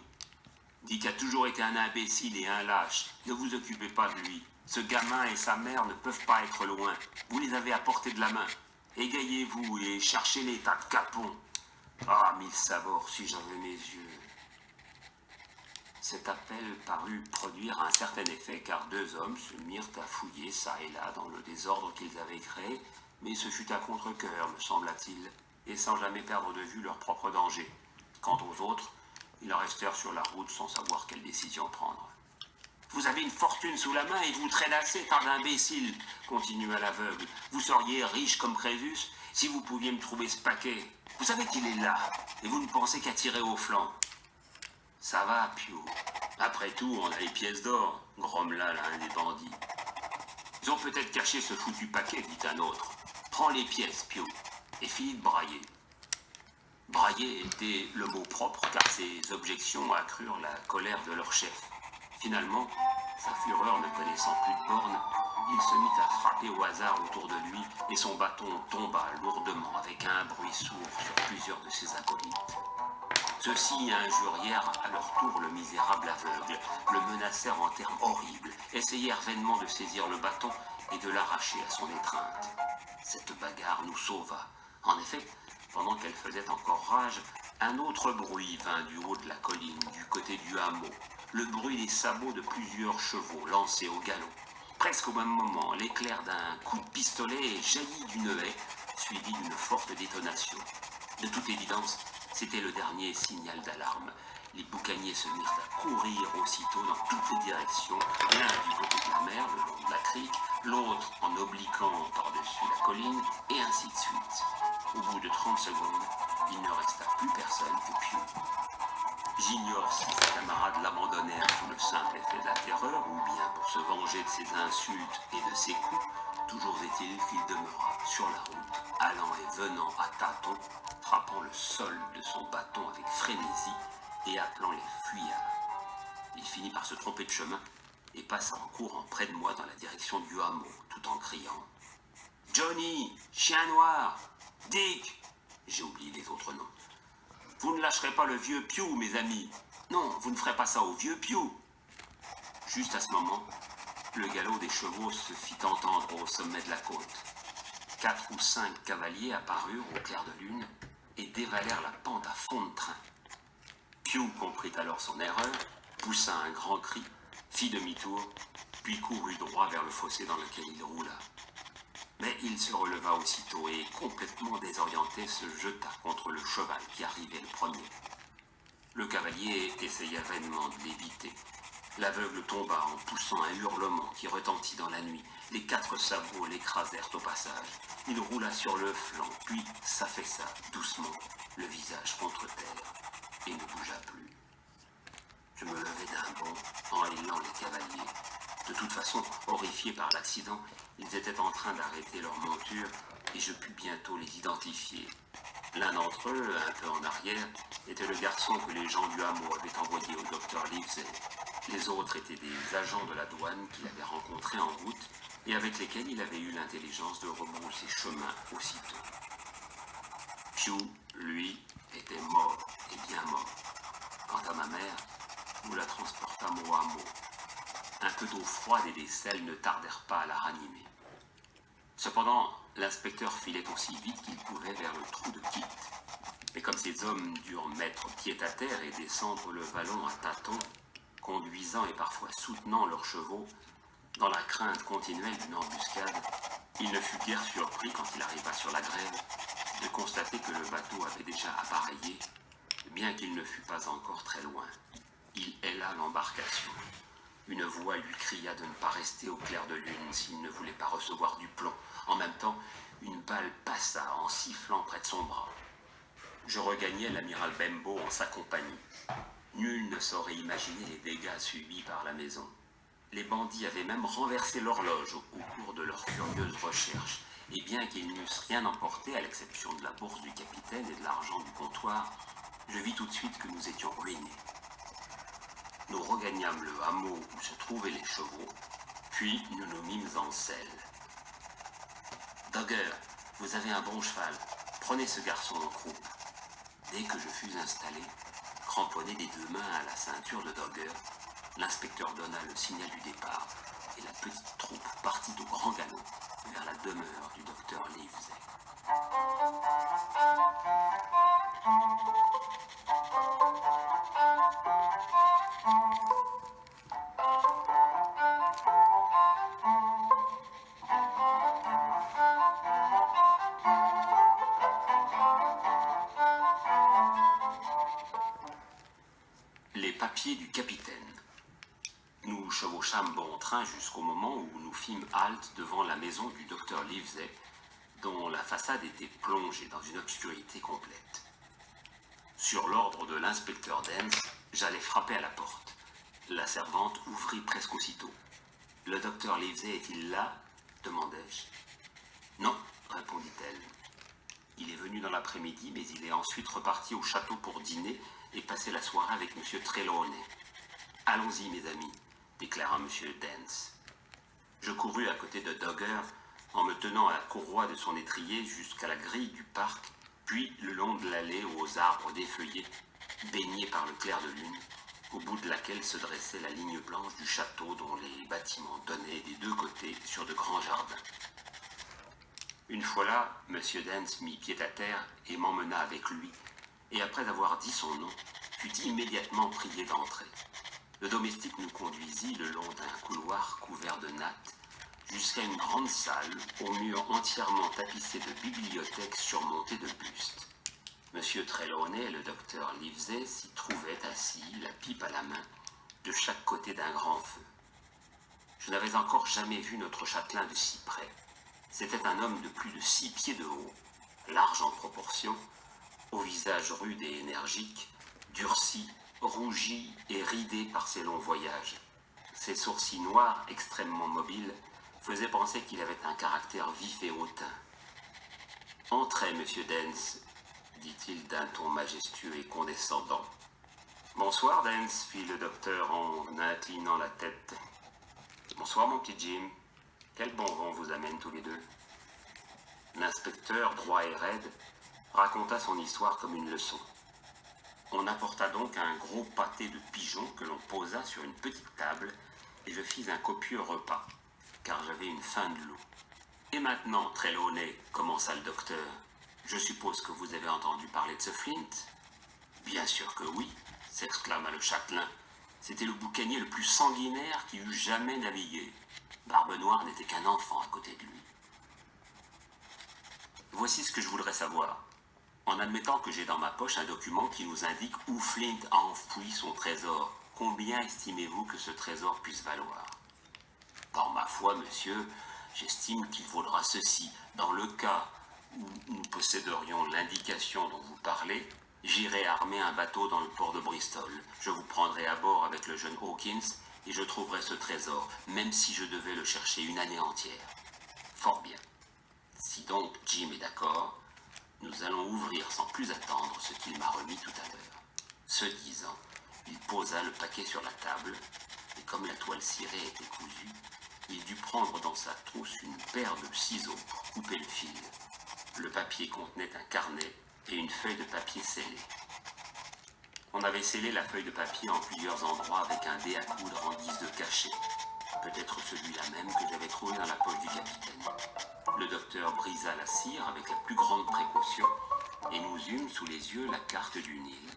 Dick a toujours été un imbécile et un lâche. Ne vous occupez pas de lui. Ce gamin et sa mère ne peuvent pas être loin. Vous les avez à portée de la main. Égayez-vous et cherchez les tas de capons. Ah, 1000 sabords, si j'avais mes yeux. Cet appel parut produire un certain effet, car 2 hommes se mirent à fouiller çà et là dans le désordre qu'ils avaient créé, mais ce fut à contre-cœur, me sembla-t-il, et sans jamais perdre de vue leur propre danger. Quant aux autres, ils restèrent sur la route sans savoir quelle décision prendre. « Vous avez une fortune sous la main et vous traînassez, tas d'imbéciles, » continua l'aveugle. « Vous seriez riche comme Crésus si vous pouviez me trouver ce paquet. Vous savez qu'il est là, et vous ne pensez qu'à tirer au flanc. »« Ça va, Piou. Après tout, on a les pièces d'or, » grommela l'un des bandits. « Ils ont peut-être caché ce foutu paquet, dit un autre. Prends les pièces, Piou, et finis de brailler. » Brailler était le mot propre, car ces objections accrurent la colère de leur chef. Finalement, sa fureur ne connaissant plus de bornes, il se mit à frapper au hasard autour de lui, et son bâton tomba lourdement avec un bruit sourd sur plusieurs de ses acolytes. Ceux-ci injurièrent à leur tour le misérable aveugle, le menacèrent en termes horribles, essayèrent vainement de saisir le bâton et de l'arracher à son étreinte. Cette bagarre nous sauva. En effet, pendant qu'elle faisait encore rage, un autre bruit vint du haut de la colline, du côté du hameau, le bruit des sabots de plusieurs chevaux lancés au galop. Presque au même moment, l'éclair d'un coup de pistolet jaillit d'une haie, suivi d'une forte détonation. De toute évidence, c'était le dernier signal d'alarme. Les boucaniers se mirent à courir aussitôt dans toutes les directions, l'un du côté de la mer, le long de la crique, l'autre en obliquant par-dessus la colline, et ainsi de suite. Au bout de 30 secondes, il ne resta plus personne que Piou. J'ignore si ses camarades l'abandonnèrent sous le simple effet de la terreur, ou bien pour se venger de ses insultes et de ses coups. Toujours est-il qu'il demeura sur la route, allant et venant à tâtons, frappant le sol de son bâton avec frénésie et appelant les fuyards. Il finit par se tromper de chemin et passa en courant près de moi dans la direction du hameau, tout en criant « Johnny, chien noir, Dick !» J'ai oublié les autres noms. « Vous ne lâcherez pas le vieux Piou, mes amis. Non, vous ne ferez pas ça au vieux Piou. » Juste à ce moment, le galop des chevaux se fit entendre au sommet de la côte. 4 ou 5 cavaliers apparurent au clair de lune et dévalèrent la pente à fond de train. Pew comprit alors son erreur, poussa un grand cri, fit demi-tour, puis courut droit vers le fossé dans lequel il roula. Mais il se releva aussitôt et, complètement désorienté, se jeta contre le cheval qui arrivait le premier. Le cavalier essaya vainement de l'éviter. L'aveugle tomba en poussant un hurlement qui retentit dans la nuit. Les 4 sabots l'écrasèrent au passage. Il roula sur le flanc, puis s'affaissa doucement, le visage contre terre, et ne bougea plus. Je me levai d'un bond en hélant les cavaliers. De toute façon, horrifiés par l'accident, ils étaient en train d'arrêter leur monture et je pus bientôt les identifier. L'un d'entre eux, un peu en arrière, était le garçon que les gens du hameau avaient envoyé au docteur Livesey. Les autres étaient des agents de la douane qu'il avait rencontrés en route et avec lesquels il avait eu l'intelligence de rebrousser chemin aussitôt. Pew, lui, était mort, et bien mort. Quant à ma mère, nous la transportâmes au hameau. Un peu d'eau froide et des sels ne tardèrent pas à la ranimer. Cependant, l'inspecteur filait aussi vite qu'il pouvait vers le trou de Kit. Mais comme ces hommes durent mettre pied à terre et descendre le vallon à tâtons, conduisant et parfois soutenant leurs chevaux, dans la crainte continuelle d'une embuscade, il ne fut guère surpris quand il arriva sur la grève de constater que le bateau avait déjà appareillé, bien qu'il ne fût pas encore très loin. Il héla l'embarcation. Une voix lui cria de ne pas rester au clair de lune s'il ne voulait pas recevoir du plomb. En même temps, une balle passa en sifflant près de son bras. Je regagnai l'amiral Bembo en sa compagnie. Nul ne saurait imaginer les dégâts subis par la maison. Les bandits avaient même renversé l'horloge au cours de leurs furieuses recherches, et bien qu'ils n'eussent rien emporté à l'exception de la bourse du capitaine et de l'argent du comptoir, je vis tout de suite que nous étions ruinés. Nous regagnâmes le hameau où se trouvaient les chevaux, puis nous nous mîmes en selle. « Dogger, vous avez un bon cheval, prenez ce garçon en croupe. » Dès que je fus installé, cramponné des 2 mains à la ceinture de Dogger, l'inspecteur donna le signal du départ, et la petite troupe partit au grand galop vers la demeure du docteur Livesey. Les papiers du capitaine. Nous chevauchâmes bon train jusqu'au moment où nous fîmes halte devant la maison du docteur Livesey, dont la façade était plongée dans une obscurité complète. Sur l'ordre de l'inspecteur Dance, j'allais frapper à la porte. La servante ouvrit presque aussitôt. « Le docteur Livesey est-il là ?» demandai-je. « Non, répondit-elle. Il est venu dans l'après-midi, mais il est ensuite reparti au château pour dîner et passer la soirée avec M. Trelawney. Allons-y, mes amis, déclara M. Dance. Je courus à côté de Dogger en me tenant à la courroie de son étrier jusqu'à la grille du parc, puis le long de l'allée aux arbres défeuillés, baignés par le clair de lune, au bout de laquelle se dressait la ligne blanche du château dont les bâtiments donnaient des 2 côtés sur de grands jardins. Une fois là, M. Dance mit pied à terre et m'emmena avec lui, et après avoir dit son nom, fut immédiatement prié d'entrer. Le domestique nous conduisit le long d'un couloir couvert de nattes jusqu'à une grande salle aux murs entièrement tapissés de bibliothèques surmontées de bustes. M. Trelawney et le docteur Livesey s'y trouvaient assis, la pipe à la main, de chaque côté d'un grand feu. Je n'avais encore jamais vu notre châtelain de si près. C'était un homme de plus de 6 pieds de haut, large en proportion, au visage rude et énergique, durci, rougi et ridé par ses longs voyages. Ses sourcils noirs, extrêmement mobiles, faisaient penser qu'il avait un caractère vif et hautain. « Entrez, monsieur Dance, dit-il d'un ton majestueux et condescendant. « Bonsoir, Dance, fit le docteur en inclinant la tête. « Bonsoir, mon petit Jim. Quel bon vent vous amène tous les deux. » L'inspecteur, droit et raide, raconta son histoire comme une leçon. On apporta donc un gros pâté de pigeons que l'on posa sur une petite table et je fis un copieux repas, car j'avais une faim de loup. Et maintenant, Trelawney, commença le docteur, je suppose que vous avez entendu parler de ce Flint? Bien sûr que oui, s'exclama le châtelain. C'était le boucanier le plus sanguinaire qui eût jamais navigué. Barbe Noire n'était qu'un enfant à côté de lui. Voici ce que je voudrais savoir. En admettant que j'ai dans ma poche un document qui nous indique où Flint a enfoui son trésor, combien estimez-vous que ce trésor puisse valoir? Par ma foi, monsieur, j'estime qu'il vaudra ceci. Dans le cas où nous posséderions l'indication dont vous parlez, j'irai armer un bateau dans le port de Bristol. Je vous prendrai à bord avec le jeune Hawkins et je trouverai ce trésor, même si je devais le chercher une année entière. Fort bien. Si donc Jim est d'accord, nous allons ouvrir sans plus attendre ce qu'il m'a remis tout à l'heure. Ce disant, il posa le paquet sur la table, et comme la toile cirée était cousue, il dut prendre dans sa trousse une paire de ciseaux pour couper le fil. Le papier contenait un carnet et une feuille de papier scellée. On avait scellé la feuille de papier en plusieurs endroits avec un dé à coudre en guise de cachet. Peut-être celui-là même que j'avais trouvé dans la poche du capitaine. Le docteur brisa la cire avec la plus grande précaution et nous eûmes sous les yeux la carte du Nil,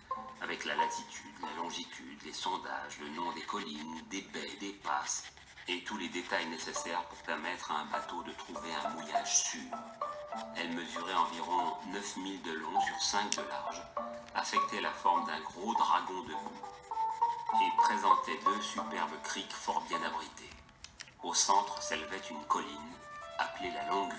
avec la latitude, la longitude, les sondages, le nom des collines, des baies, des passes, et tous les détails nécessaires pour permettre à un bateau de trouver un mouillage sûr. Elle mesurait environ 9 milles de long sur 5 de large, affectait la forme d'un gros dragon debout, et présentait 2 superbes criques fort bien abritées. Au centre s'élevait une colline, appelée la Longue Vue.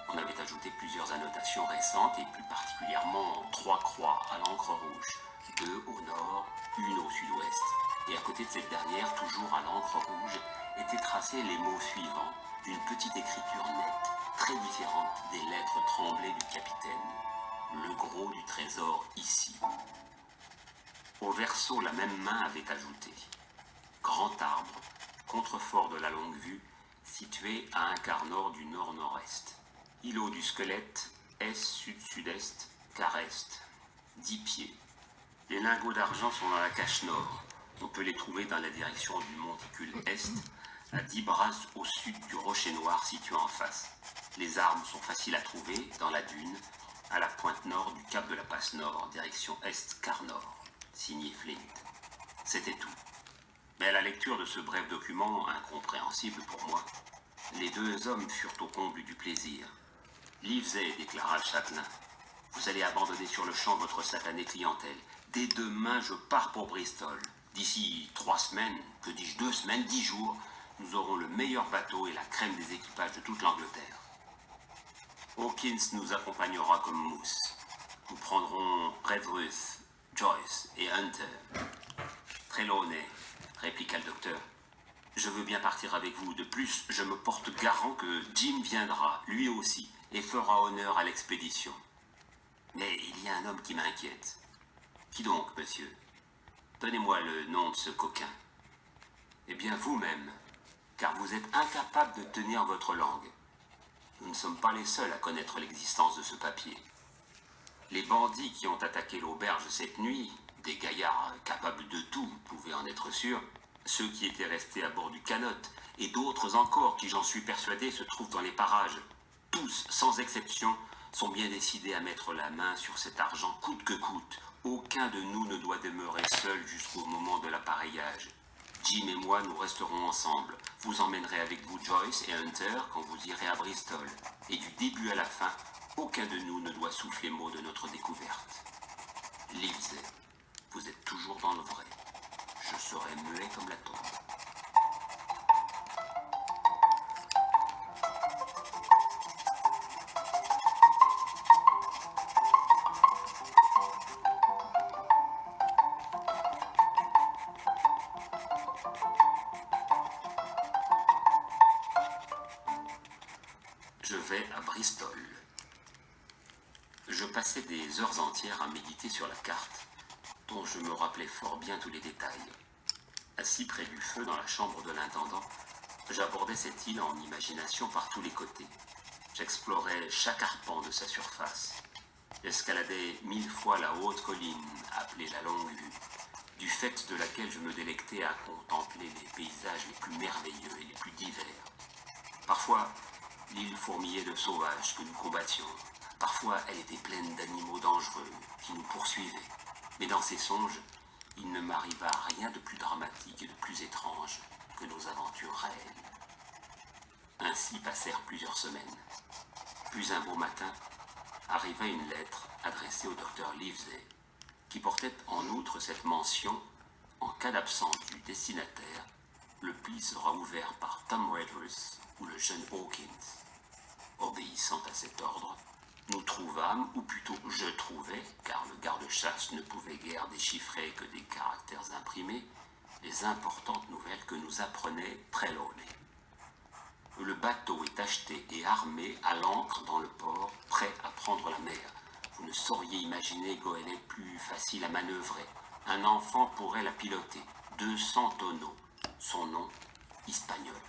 On avait ajouté plusieurs annotations récentes et plus particulièrement 3 croix à l'encre rouge, 2 au nord, une au sud-ouest, et à côté de cette dernière, toujours à l'encre rouge, étaient tracés les mots suivants, d'une petite écriture nette, très différente des lettres tremblées du capitaine. Le gros du trésor ici. Au verso, la même main avait ajouté grand arbre, contrefort de la Longue Vue, situé à un quart nord du nord-nord-est. Îlot du squelette, est-sud-sud-est, quart est, 10 pieds. Les lingots d'argent sont dans la cache nord. On peut les trouver dans la direction du monticule est, à 10 brasses au sud du rocher noir situé en face. Les armes sont faciles à trouver dans la dune, à la pointe nord du cap de la passe nord, direction est, quart nord. Signé Flint. C'était tout. Mais à la lecture de ce bref document, incompréhensible pour moi, les 2 hommes furent au comble du plaisir. Livesey, déclara le châtelain, vous allez abandonner sur le champ votre satanée clientèle. Dès demain, je pars pour Bristol. D'ici 3 semaines, que dis-je 2 semaines, 10 jours, nous aurons le meilleur bateau et la crème des équipages de toute l'Angleterre. Hawkins nous accompagnera comme mousse. Nous prendrons Redruth, Joyce et Hunter. Trelawney, répliqua le docteur. Je veux bien partir avec vous. De plus, je me porte garant que Jim viendra, lui aussi, et fera honneur à l'expédition. Mais il y a un homme qui m'inquiète. Qui donc, monsieur? Donnez-moi le nom de ce coquin. Eh bien, vous-même, car vous êtes incapable de tenir votre langue. Nous ne sommes pas les seuls à connaître l'existence de ce papier. Les bandits qui ont attaqué l'auberge cette nuit, des gaillards capables de tout, vous pouvez en être sûr, ceux qui étaient restés à bord du canot, et d'autres encore qui, j'en suis persuadé, se trouvent dans les parages, tous, sans exception, sont bien décidés à mettre la main sur cet argent coûte que coûte. Aucun de nous ne doit demeurer seul jusqu'au moment de l'appareillage. Jim et moi, nous resterons ensemble. Vous emmènerez avec vous Joyce et Hunter quand vous irez à Bristol. Et du début à la fin, aucun de nous ne doit souffler mot de notre découverte. Livesey, vous êtes toujours dans le vrai. Je serai muet comme la tombe. Je vais à Bristol. Je passais des heures entières à méditer sur la carte, dont je me rappelais fort bien tous les détails. Assis près du feu dans la chambre de l'intendant, j'abordais cette île en imagination par tous les côtés. J'explorais chaque arpent de sa surface. J'escaladais 1000 fois la haute colline, appelée la Longue Vue. du fait de laquelle je me délectais à contempler les paysages les plus merveilleux et les plus divers. Parfois, l'île fourmillait de sauvages que nous combattions. Parfois, elle était pleine d'animaux dangereux qui nous poursuivaient. Mais dans ces songes, il ne m'arriva rien de plus dramatique et de plus étrange que nos aventures réelles. Ainsi passèrent plusieurs semaines. Puis un beau matin, arriva une lettre adressée au docteur Livesey, qui portait en outre cette mention: en cas d'absence du destinataire, le pli sera ouvert par Tom Redruth ou le jeune Hawkins. Obéissant à cet ordre, nous trouvâmes, ou plutôt je trouvais, car le garde-chasse ne pouvait guère déchiffrer que des caractères imprimés, les importantes nouvelles que nous apprenait Trelawney. Le bateau est acheté et armé à l'ancre dans le port, prêt à prendre la mer. Vous ne sauriez imaginer goélette plus facile à manœuvrer. Un enfant pourrait la piloter. 200 tonneaux. Son nom, Hispaniola.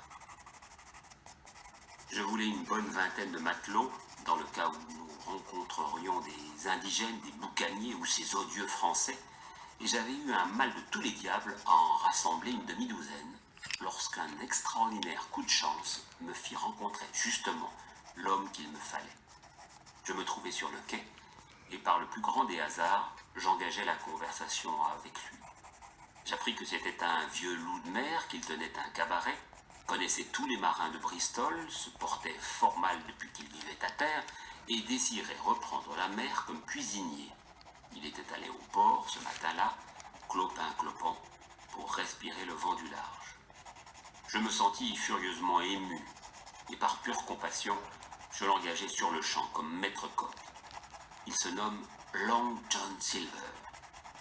Je voulais une bonne vingtaine de matelots, dans le cas où nous rencontrerions des indigènes, des boucaniers ou ces odieux Français, et j'avais eu un mal de tous les diables à en rassembler une demi-douzaine, lorsqu'un extraordinaire coup de chance me fit rencontrer justement l'homme qu'il me fallait. Je me trouvais sur le quai, et par le plus grand des hasards, j'engageai la conversation avec lui. J'appris que c'était un vieux loup de mer, qu'il tenait un cabaret, connaissait tous les marins de Bristol, se portait fort mal depuis qu'il vivait à terre, et désirait reprendre la mer comme cuisinier. Il était allé au port ce matin-là, clopin-clopant, pour respirer le vent du large. Je me sentis furieusement ému, et par pure compassion, je l'engageai sur le champ comme maître-coq. Il se nomme Long John Silver.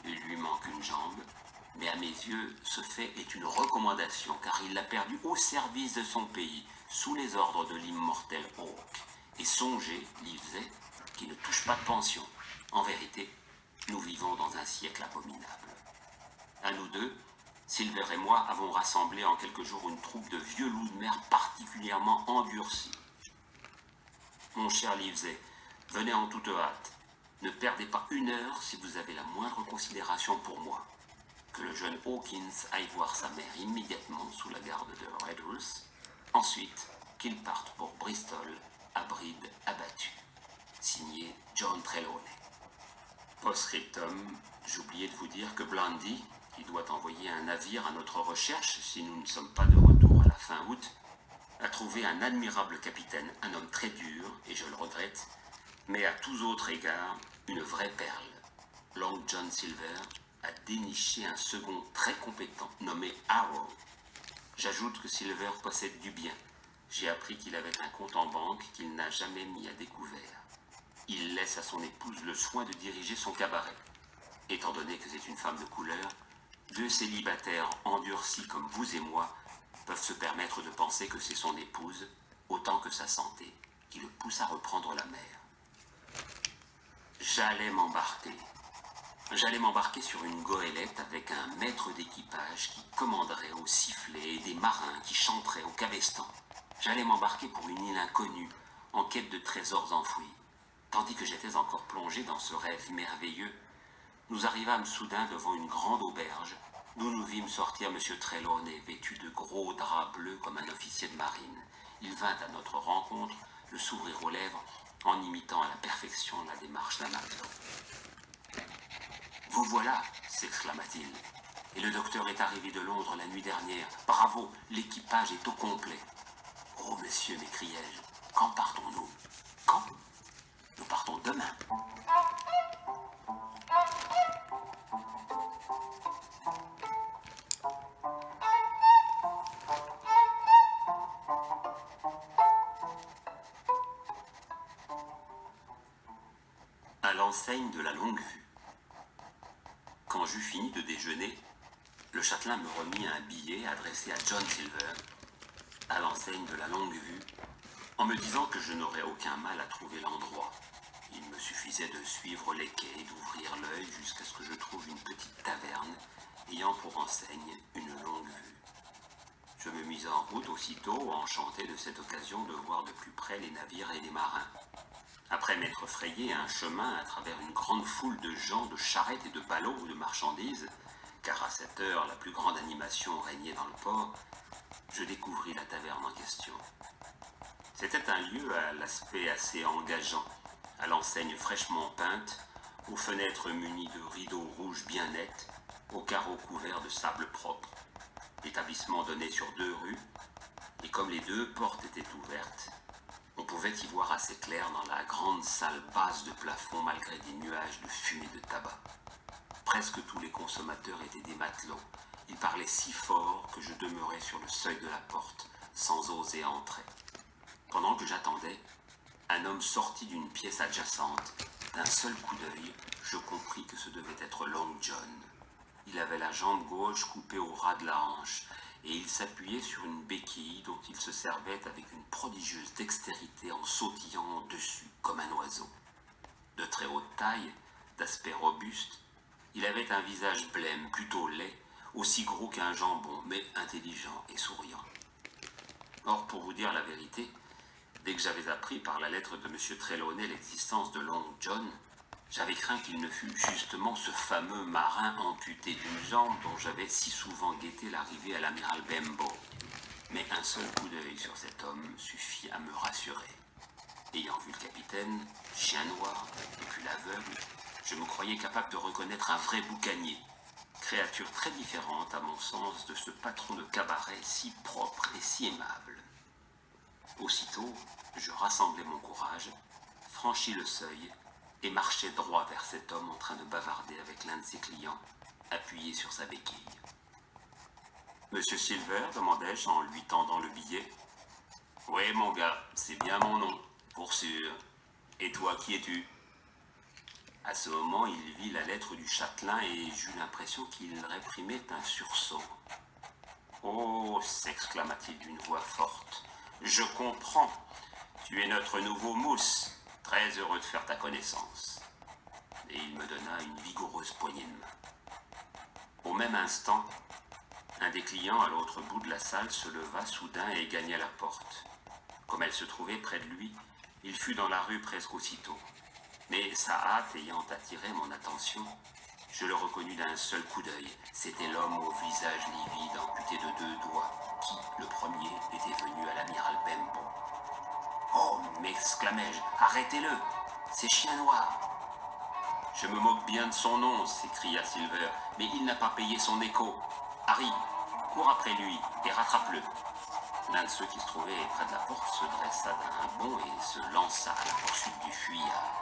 Il lui manque une jambe, mais à mes yeux, ce fait est une recommandation, car il l'a perdu au service de son pays, sous les ordres de l'immortel Hawke. Et songez, Livesey, qui ne touche pas de pension. En vérité, nous vivons dans un siècle abominable. À nous deux, Silver et moi avons rassemblé en quelques jours une troupe de vieux loups de mer particulièrement endurcis. Mon cher Livesey, venez en toute hâte. Ne perdez pas une heure si vous avez la moindre considération pour moi. Que le jeune Hawkins aille voir sa mère immédiatement sous la garde de Redruth. Ensuite, qu'il parte pour Bristol, à bride abattue. Signé John Trelawney. Post-scriptum, j'oubliais de vous dire que Blandy, qui doit envoyer un navire à notre recherche si nous ne sommes pas de retour à la fin août, a trouvé un admirable capitaine, un homme très dur, et je le regrette, mais à tous autres égards, une vraie perle. Long John Silver a déniché un second très compétent, nommé Arrow. J'ajoute que Silver possède du bien. J'ai appris qu'il avait un compte en banque qu'il n'a jamais mis à découvert. Il laisse à son épouse le soin de diriger son cabaret. Étant donné que c'est une femme de couleur, deux célibataires endurcis comme vous et moi peuvent se permettre de penser que c'est son épouse, autant que sa santé, qui le pousse à reprendre la mer. J'allais m'embarquer sur une goélette avec un maître d'équipage qui commanderait au sifflet et des marins qui chanteraient au cabestan. J'allais m'embarquer pour une île inconnue, en quête de trésors enfouis. Tandis que j'étais encore plongé dans ce rêve merveilleux, nous arrivâmes soudain devant une grande auberge, d'où nous vîmes sortir M. Trelawney, vêtu de gros draps bleus comme un officier de marine. Il vint à notre rencontre, le sourire aux lèvres, en imitant à la perfection la démarche d'un matelot. « Vous voilà !» s'exclama-t-il. « Et le docteur est arrivé de Londres la nuit dernière. Bravo, l'équipage est au complet. »« Oh, monsieur, m'écriai-je, quand partons-nous ?»« Quand ? Nous partons demain. » À l'enseigne de la longue vue. Quand j'eus fini de déjeuner, le châtelain me remit un billet adressé à John Silver, à l'enseigne de la longue vue, en me disant que je n'aurais aucun mal à trouver l'endroit. Il me suffisait de suivre les quais et d'ouvrir l'œil jusqu'à ce que je trouve une petite taverne ayant pour enseigne une longue vue. Je me mis en route aussitôt, enchanté de cette occasion de voir de plus près les navires et les marins. Après m'être frayé un chemin à travers une grande foule de gens, de charrettes et de ballots ou de marchandises, car à cette heure, la plus grande animation régnait dans le port, je découvris la taverne en question. C'était un lieu à l'aspect assez engageant, à l'enseigne fraîchement peinte, aux fenêtres munies de rideaux rouges bien nets, aux carreaux couverts de sable propre. L'établissement donnait sur 2 rues, et comme les 2 portes étaient ouvertes, on pouvait y voir assez clair dans la grande salle basse de plafond malgré des nuages de fumée de tabac. Presque tous les consommateurs étaient des matelots. Ils parlaient si fort que je demeurais sur le seuil de la porte, sans oser entrer. Pendant que j'attendais, un homme sortit d'une pièce adjacente. D'un seul coup d'œil, je compris que ce devait être Long John. Il avait la jambe gauche coupée au ras de la hanche, et il s'appuyait sur une béquille dont il se servait avec une prodigieuse dextérité en sautillant dessus comme un oiseau. De très haute taille, d'aspect robuste, il avait un visage blême, plutôt laid, aussi gros qu'un jambon, mais intelligent et souriant. Or, pour vous dire la vérité, dès que j'avais appris par la lettre de M. Trelawney l'existence de Long John, j'avais craint qu'il ne fût justement ce fameux marin amputé d'une jambe dont j'avais si souvent guetté l'arrivée à l'amiral Benbow. Mais un seul coup d'œil sur cet homme suffit à me rassurer. Ayant vu le capitaine, chien noir, et puis l'aveugle, je me croyais capable de reconnaître un vrai boucanier, créature très différente à mon sens de ce patron de cabaret si propre et si aimable. Aussitôt, je rassemblai mon courage, franchis le seuil et marchai droit vers cet homme en train de bavarder avec l'un de ses clients, appuyé sur sa béquille. « Monsieur Silver ?» demandai-je en lui tendant le billet. « Oui, mon gars, c'est bien mon nom, pour sûr. Et toi, qui es-tu » À ce moment, il vit la lettre du châtelain et j'eus l'impression qu'il réprimait un sursaut. « Oh » s'exclama-t-il d'une voix forte, « je comprends. Tu es notre nouveau mousse. Très heureux de faire ta connaissance. » Et il me donna une vigoureuse poignée de main. Au même instant, un des clients à l'autre bout de la salle se leva soudain et gagna la porte. Comme elle se trouvait près de lui, il fut dans la rue presque aussitôt. Mais sa hâte ayant attiré mon attention, je le reconnus d'un seul coup d'œil. C'était l'homme au visage livide amputé de 2 doigts, qui, le premier, était venu à l'amiral Benbow. « Oh » m'exclamai-je, « arrêtez-le, c'est Chien Noir !» « Je me moque bien de son nom » s'écria Silver, « mais il n'a pas payé son écho. Harry, cours après lui et rattrape-le. » L'un de ceux qui se trouvaient près de la porte se dressa d'un bond et se lança à la poursuite du fuyard.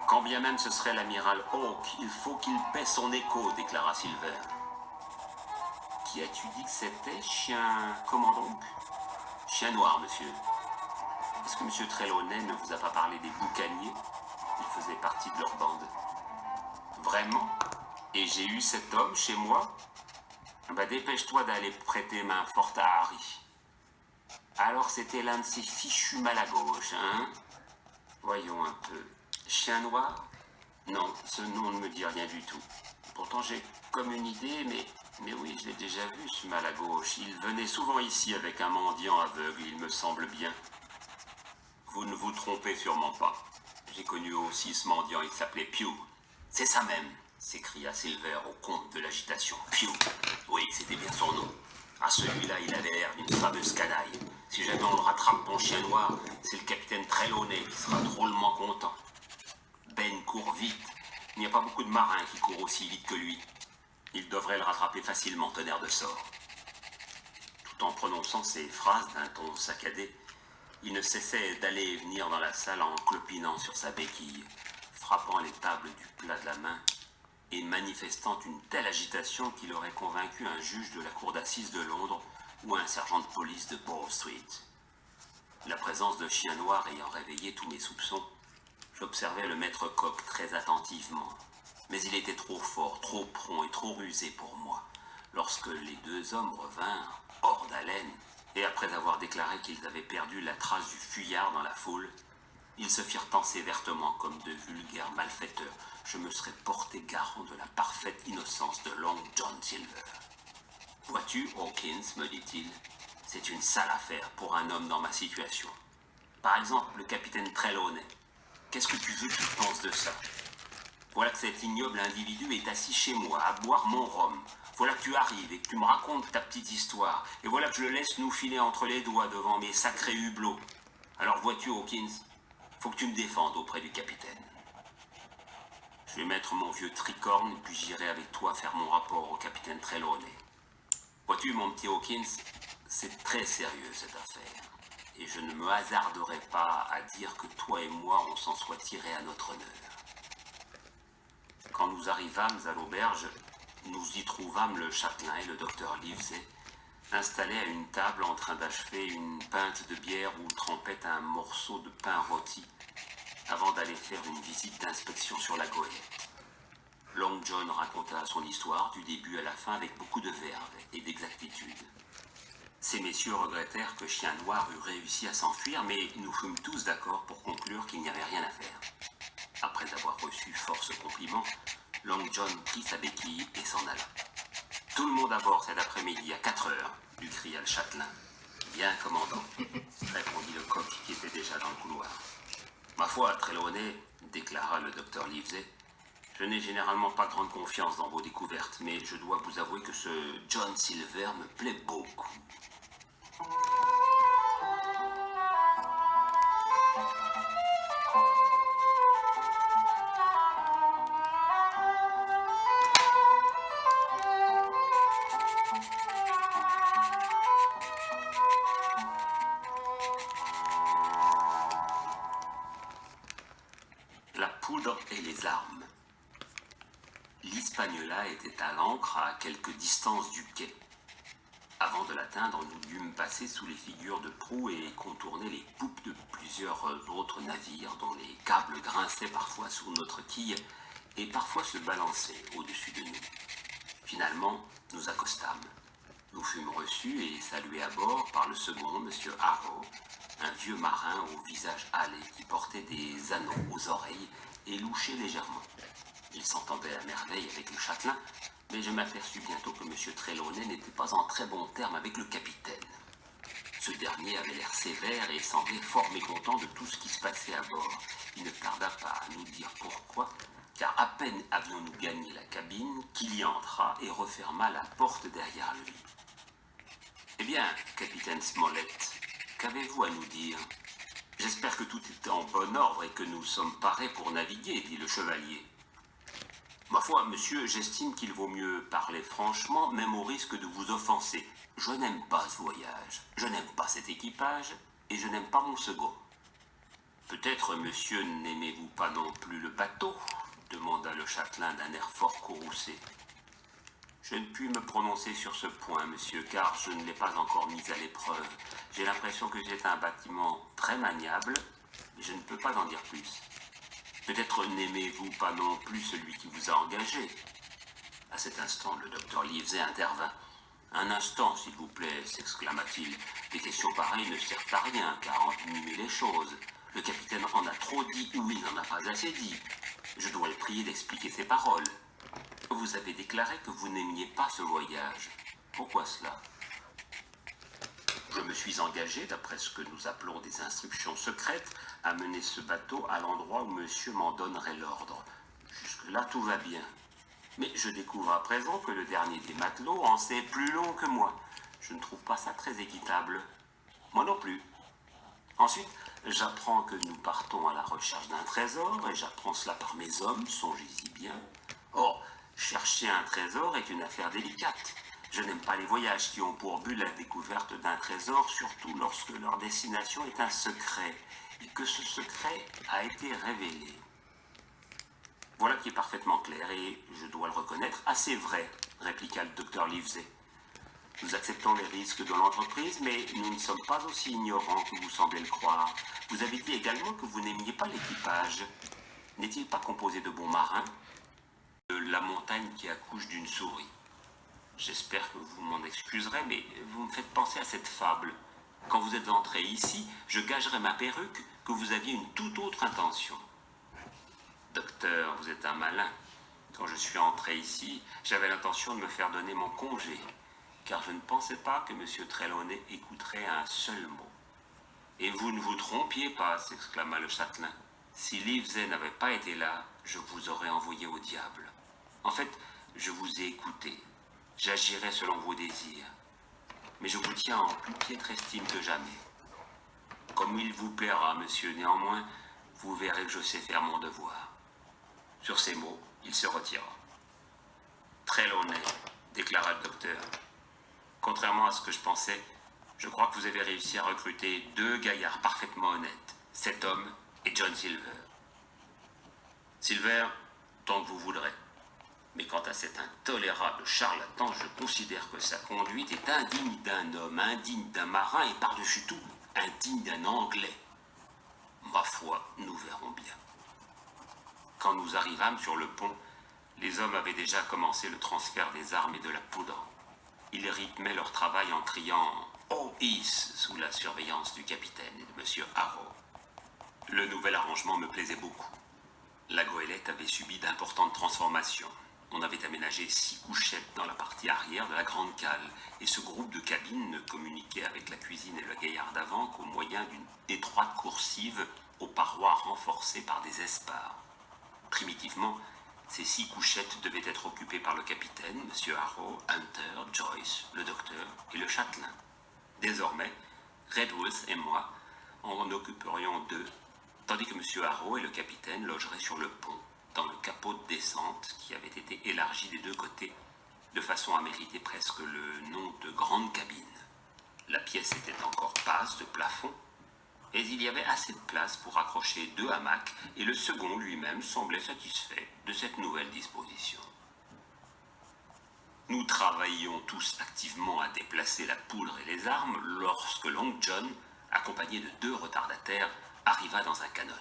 « Quand bien même ce serait l'amiral Hawke, il faut qu'il paie son écho » déclara Silver. « Qui as-tu dit que c'était, chien... comment donc ?»« Chien Noir, monsieur. Est-ce que M. Trelawney ne vous a pas parlé des boucaniers ? Il faisait partie de leur bande. »« Vraiment ? Et j'ai eu cet homme chez moi ? Bah dépêche-toi d'aller prêter main forte à Harry. » Alors c'était l'un de ces fichus mal à gauche, hein ? Voyons un peu. Chien Noir ? Non, ce nom ne me dit rien du tout. Pourtant j'ai comme une idée, mais oui, je l'ai déjà vu, ce mal à gauche. Il venait souvent ici avec un mendiant aveugle, il me semble bien. Vous ne vous trompez sûrement pas. J'ai connu aussi ce mendiant, il s'appelait Pew. C'est ça même, s'écria Silver au compte de l'agitation. Pew. Oui, c'était bien son nom. À celui-là, il avait l'air d'une fameuse canaille. Si jamais on le rattrape, mon chien noir, c'est le capitaine Trelawney qui sera drôlement content. Ben court vite. Il n'y a pas beaucoup de marins qui courent aussi vite que lui. Il devrait le rattraper facilement, tonnerre de sort. Tout en prononçant ces phrases d'un ton saccadé, il ne cessait d'aller et venir dans la salle en clopinant sur sa béquille, frappant les tables du plat de la main et manifestant une telle agitation qu'il aurait convaincu un juge de la cour d'assises de Londres ou un sergent de police de Bow Street. La présence de Chien Noir ayant réveillé tous mes soupçons, j'observais le maître coq très attentivement, mais il était trop fort, trop prompt et trop rusé pour moi. Lorsque les 2 hommes revinrent, hors d'haleine, et après avoir déclaré qu'ils avaient perdu la trace du fuyard dans la foule, ils se firent tancer vertement comme de vulgaires malfaiteurs. Je me serais porté garant de la parfaite innocence de Long John Silver. « Vois-tu, Hawkins, me dit-il, c'est une sale affaire pour un homme dans ma situation. Par exemple, le capitaine Trelawney. Qu'est-ce que tu veux qu'il pense de ça ? Voilà que cet ignoble individu est assis chez moi à boire mon rhum. Voilà que tu arrives et que tu me racontes ta petite histoire. Et voilà que je le laisse nous filer entre les doigts devant mes sacrés hublots. Alors vois-tu, Hawkins, faut que tu me défendes auprès du capitaine. Je vais mettre mon vieux tricorne, puis j'irai avec toi faire mon rapport au capitaine Trelawney. Vois-tu, mon petit Hawkins, c'est très sérieux cette affaire. Et je ne me hasarderai pas à dire que toi et moi, on s'en soit tirés à notre honneur. Quand nous arrivâmes à l'auberge, nous y trouvâmes le châtelain et le docteur Livesey, installés à une table en train d'achever une pinte de bière où trempaient un morceau de pain rôti, avant d'aller faire une visite d'inspection sur la goélette. Long John raconta son histoire du début à la fin avec beaucoup de verve et d'exactitude. Ces messieurs regrettèrent que Chien Noir eût réussi à s'enfuir, mais nous fûmes tous d'accord pour conclure qu'il n'y avait rien à faire. Après avoir reçu fort ce compliment, Long John prit sa béquille et s'en alla. « Tout le monde à bord cet après-midi à 4 heures !» lui cria le châtelain. « Bien, commandant !» répondit le coq qui était déjà dans le couloir. « Ma foi, Trelawney, » déclara le docteur Livesey, « je n'ai généralement pas grande confiance dans vos découvertes, mais je dois vous avouer que ce John Silver me plaît beaucoup. » La poudre et les armes. L'Hispaniola était à l'ancre à quelque distance du quai. Avant de l'atteindre, nous dûmes passer sous les figures de proue et contourner les poupes de plusieurs autres navires dont les câbles grinçaient parfois sous notre quille et parfois se balançaient au-dessus de nous. Finalement, nous accostâmes. Nous fûmes reçus et salués à bord par le second, M. Harrow, un vieux marin au visage hâlé qui portait des anneaux aux oreilles et louchait légèrement. Il s'entendait à merveille avec le châtelain, mais je m'aperçus bientôt que M. Trelawney n'était pas en très bon terme avec le capitaine. Ce dernier avait l'air sévère et semblait fort mécontent de tout ce qui se passait à bord. Il ne tarda pas à nous dire pourquoi, car à peine avions-nous gagné la cabine qu'il y entra et referma la porte derrière lui. « Eh bien, capitaine Smollett, qu'avez-vous à nous dire ? J'espère que tout est en bon ordre et que nous sommes parés pour naviguer, dit le chevalier. Ma foi, monsieur, j'estime qu'il vaut mieux parler franchement, même au risque de vous offenser. Je n'aime pas ce voyage, je n'aime pas cet équipage, et je n'aime pas mon second. Peut-être, monsieur, n'aimez-vous pas non plus le bateau ? Demanda le châtelain d'un air fort courroucé. Je ne puis me prononcer sur ce point, monsieur, car je ne l'ai pas encore mis à l'épreuve. J'ai l'impression que c'est un bâtiment très maniable, mais je ne peux pas en dire plus. Peut-être n'aimez-vous pas non plus celui qui vous a engagé. À cet instant, le docteur Livesey intervint. « Un instant, s'il vous plaît, s'exclama-t-il. Des questions pareilles ne servent à rien, car envenimer les choses. Le capitaine en a trop dit ou il n'en a pas assez dit. Je dois le prier d'expliquer ses paroles. Vous avez déclaré que vous n'aimiez pas ce voyage. Pourquoi cela ? Je me suis engagé, d'après ce que nous appelons des instructions secrètes, à mener ce bateau à l'endroit où monsieur m'en donnerait l'ordre. Jusque-là, tout va bien. Mais je découvre à présent que le dernier des matelots en sait plus long que moi. Je ne trouve pas ça très équitable. Moi non plus. Ensuite, j'apprends que nous partons à la recherche d'un trésor, et j'apprends cela par mes hommes, songez-y bien. Or, chercher un trésor est une affaire délicate. Je n'aime pas les voyages qui ont pour but la découverte d'un trésor, surtout lorsque leur destination est un secret, et que ce secret a été révélé. Voilà qui est parfaitement clair, et, je dois le reconnaître, assez vrai, répliqua le docteur Livesey. Nous acceptons les risques de l'entreprise, mais nous ne sommes pas aussi ignorants que vous semblez le croire. Vous avez dit également que vous n'aimiez pas l'équipage. N'est-il pas composé de bons marins ? De la montagne qui accouche d'une souris. J'espère que vous m'en excuserez, mais vous me faites penser à cette fable. Quand vous êtes entré ici, je gagerais ma perruque que vous aviez une toute autre intention. Docteur, vous êtes un malin. Quand je suis entré ici, j'avais l'intention de me faire donner mon congé, car je ne pensais pas que M. Trelawney écouterait un seul mot. « Et vous ne vous trompiez pas !» s'exclama le châtelain. Si Livesey n'avait pas été là, je vous aurais envoyé au diable. En fait, je vous ai écouté. J'agirai selon vos désirs. Mais je vous tiens en plus piètre estime que jamais. Comme il vous plaira, monsieur, néanmoins, vous verrez que je sais faire mon devoir. Sur ces mots, il se retira. Trelawney, déclara le docteur. Contrairement à ce que je pensais, je crois que vous avez réussi à recruter 2 gaillards parfaitement honnêtes, cet homme et John Silver. Silver, tant que vous voudrez. Mais quant à cet intolérable charlatan, je considère que sa conduite est indigne d'un homme, indigne d'un marin et par-dessus tout, indigne d'un Anglais. Ma foi, nous verrons bien. Quand nous arrivâmes sur le pont, les hommes avaient déjà commencé le transfert des armes et de la poudre. Ils rythmaient leur travail en criant « Oh, Is !» sous la surveillance du capitaine et de M. Harrow. Le nouvel arrangement me plaisait beaucoup. La goélette avait subi d'importantes transformations. On avait aménagé 6 couchettes dans la partie arrière de la grande cale, et ce groupe de cabines ne communiquait avec la cuisine et le gaillard d'avant qu'au moyen d'une étroite coursive aux parois renforcées par des espars. Primitivement, ces 6 couchettes devaient être occupées par le capitaine, M. Harrow, Hunter, Joyce, le docteur et le châtelain. Désormais, Redworth et moi en occuperions 2, tandis que M. Harrow et le capitaine logeraient sur le pont, dans le capot de descente qui avait été élargi des 2 côtés, de façon à mériter presque le nom de grande cabine. La pièce était encore basse de plafond, et il y avait assez de place pour accrocher 2 hamacs, et le second lui-même semblait satisfait de cette nouvelle disposition. Nous travaillions tous activement à déplacer la poudre et les armes lorsque Long John, accompagné de 2 retardataires, arriva dans un canot.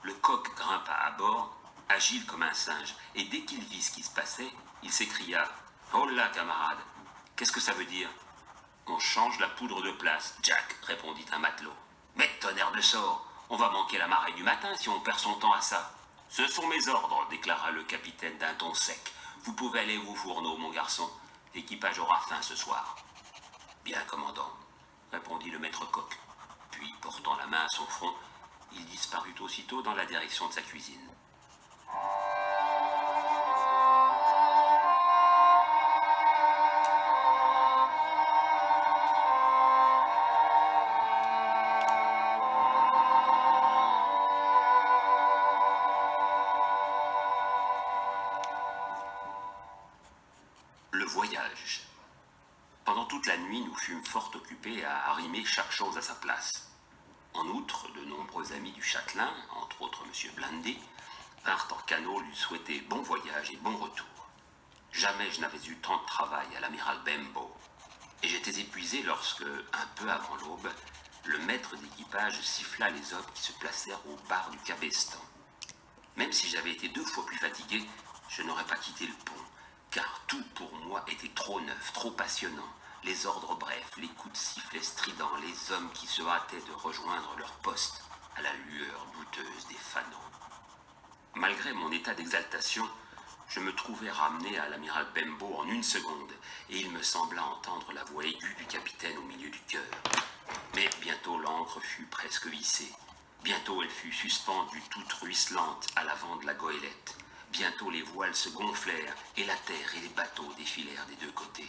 Le coq grimpa à bord, agile comme un singe, et dès qu'il vit ce qui se passait, il s'écria « Oh là, camarade, qu'est-ce que ça veut dire ?»« On change la poudre de place, Jack, » répondit un matelot. « Mais tonnerre de sort, on va manquer la marée du matin si on perd son temps à ça. »« Ce sont mes ordres, » déclara le capitaine d'un ton sec. « Vous pouvez aller aux fourneaux, mon garçon. L'équipage aura faim ce soir. »« Bien, commandant, » répondit le maître coq. Puis, portant la main à son front, il disparut aussitôt dans la direction de sa cuisine. Le voyage. Pendant toute la nuit, nous fûmes fort occupés à arrimer chaque chose à sa place. En outre, de nombreux amis du châtelain, entre autres M. Blandy, vinrent en canot lui souhaiter bon voyage et bon retour. Jamais je n'avais eu tant de travail à l'amiral Benbow, et j'étais épuisé lorsque, un peu avant l'aube, le maître d'équipage siffla les hommes qui se placèrent au bar du cabestan. Même si j'avais été 2 fois plus fatigué, je n'aurais pas quitté le pont, car tout pour moi était trop neuf, trop passionnant. Les ordres brefs, les coups de sifflet stridents, les hommes qui se hâtaient de rejoindre leur poste à la lueur douteuse des fanaux. Malgré mon état d'exaltation, je me trouvai ramené à l'amiral Benbow en 1 seconde, et il me sembla entendre la voix aiguë du capitaine au milieu du chœur. Mais bientôt l'ancre fut presque hissée. Bientôt elle fut suspendue toute ruisselante à l'avant de la goélette. Bientôt les voiles se gonflèrent, et la terre et les bateaux défilèrent des 2 côtés.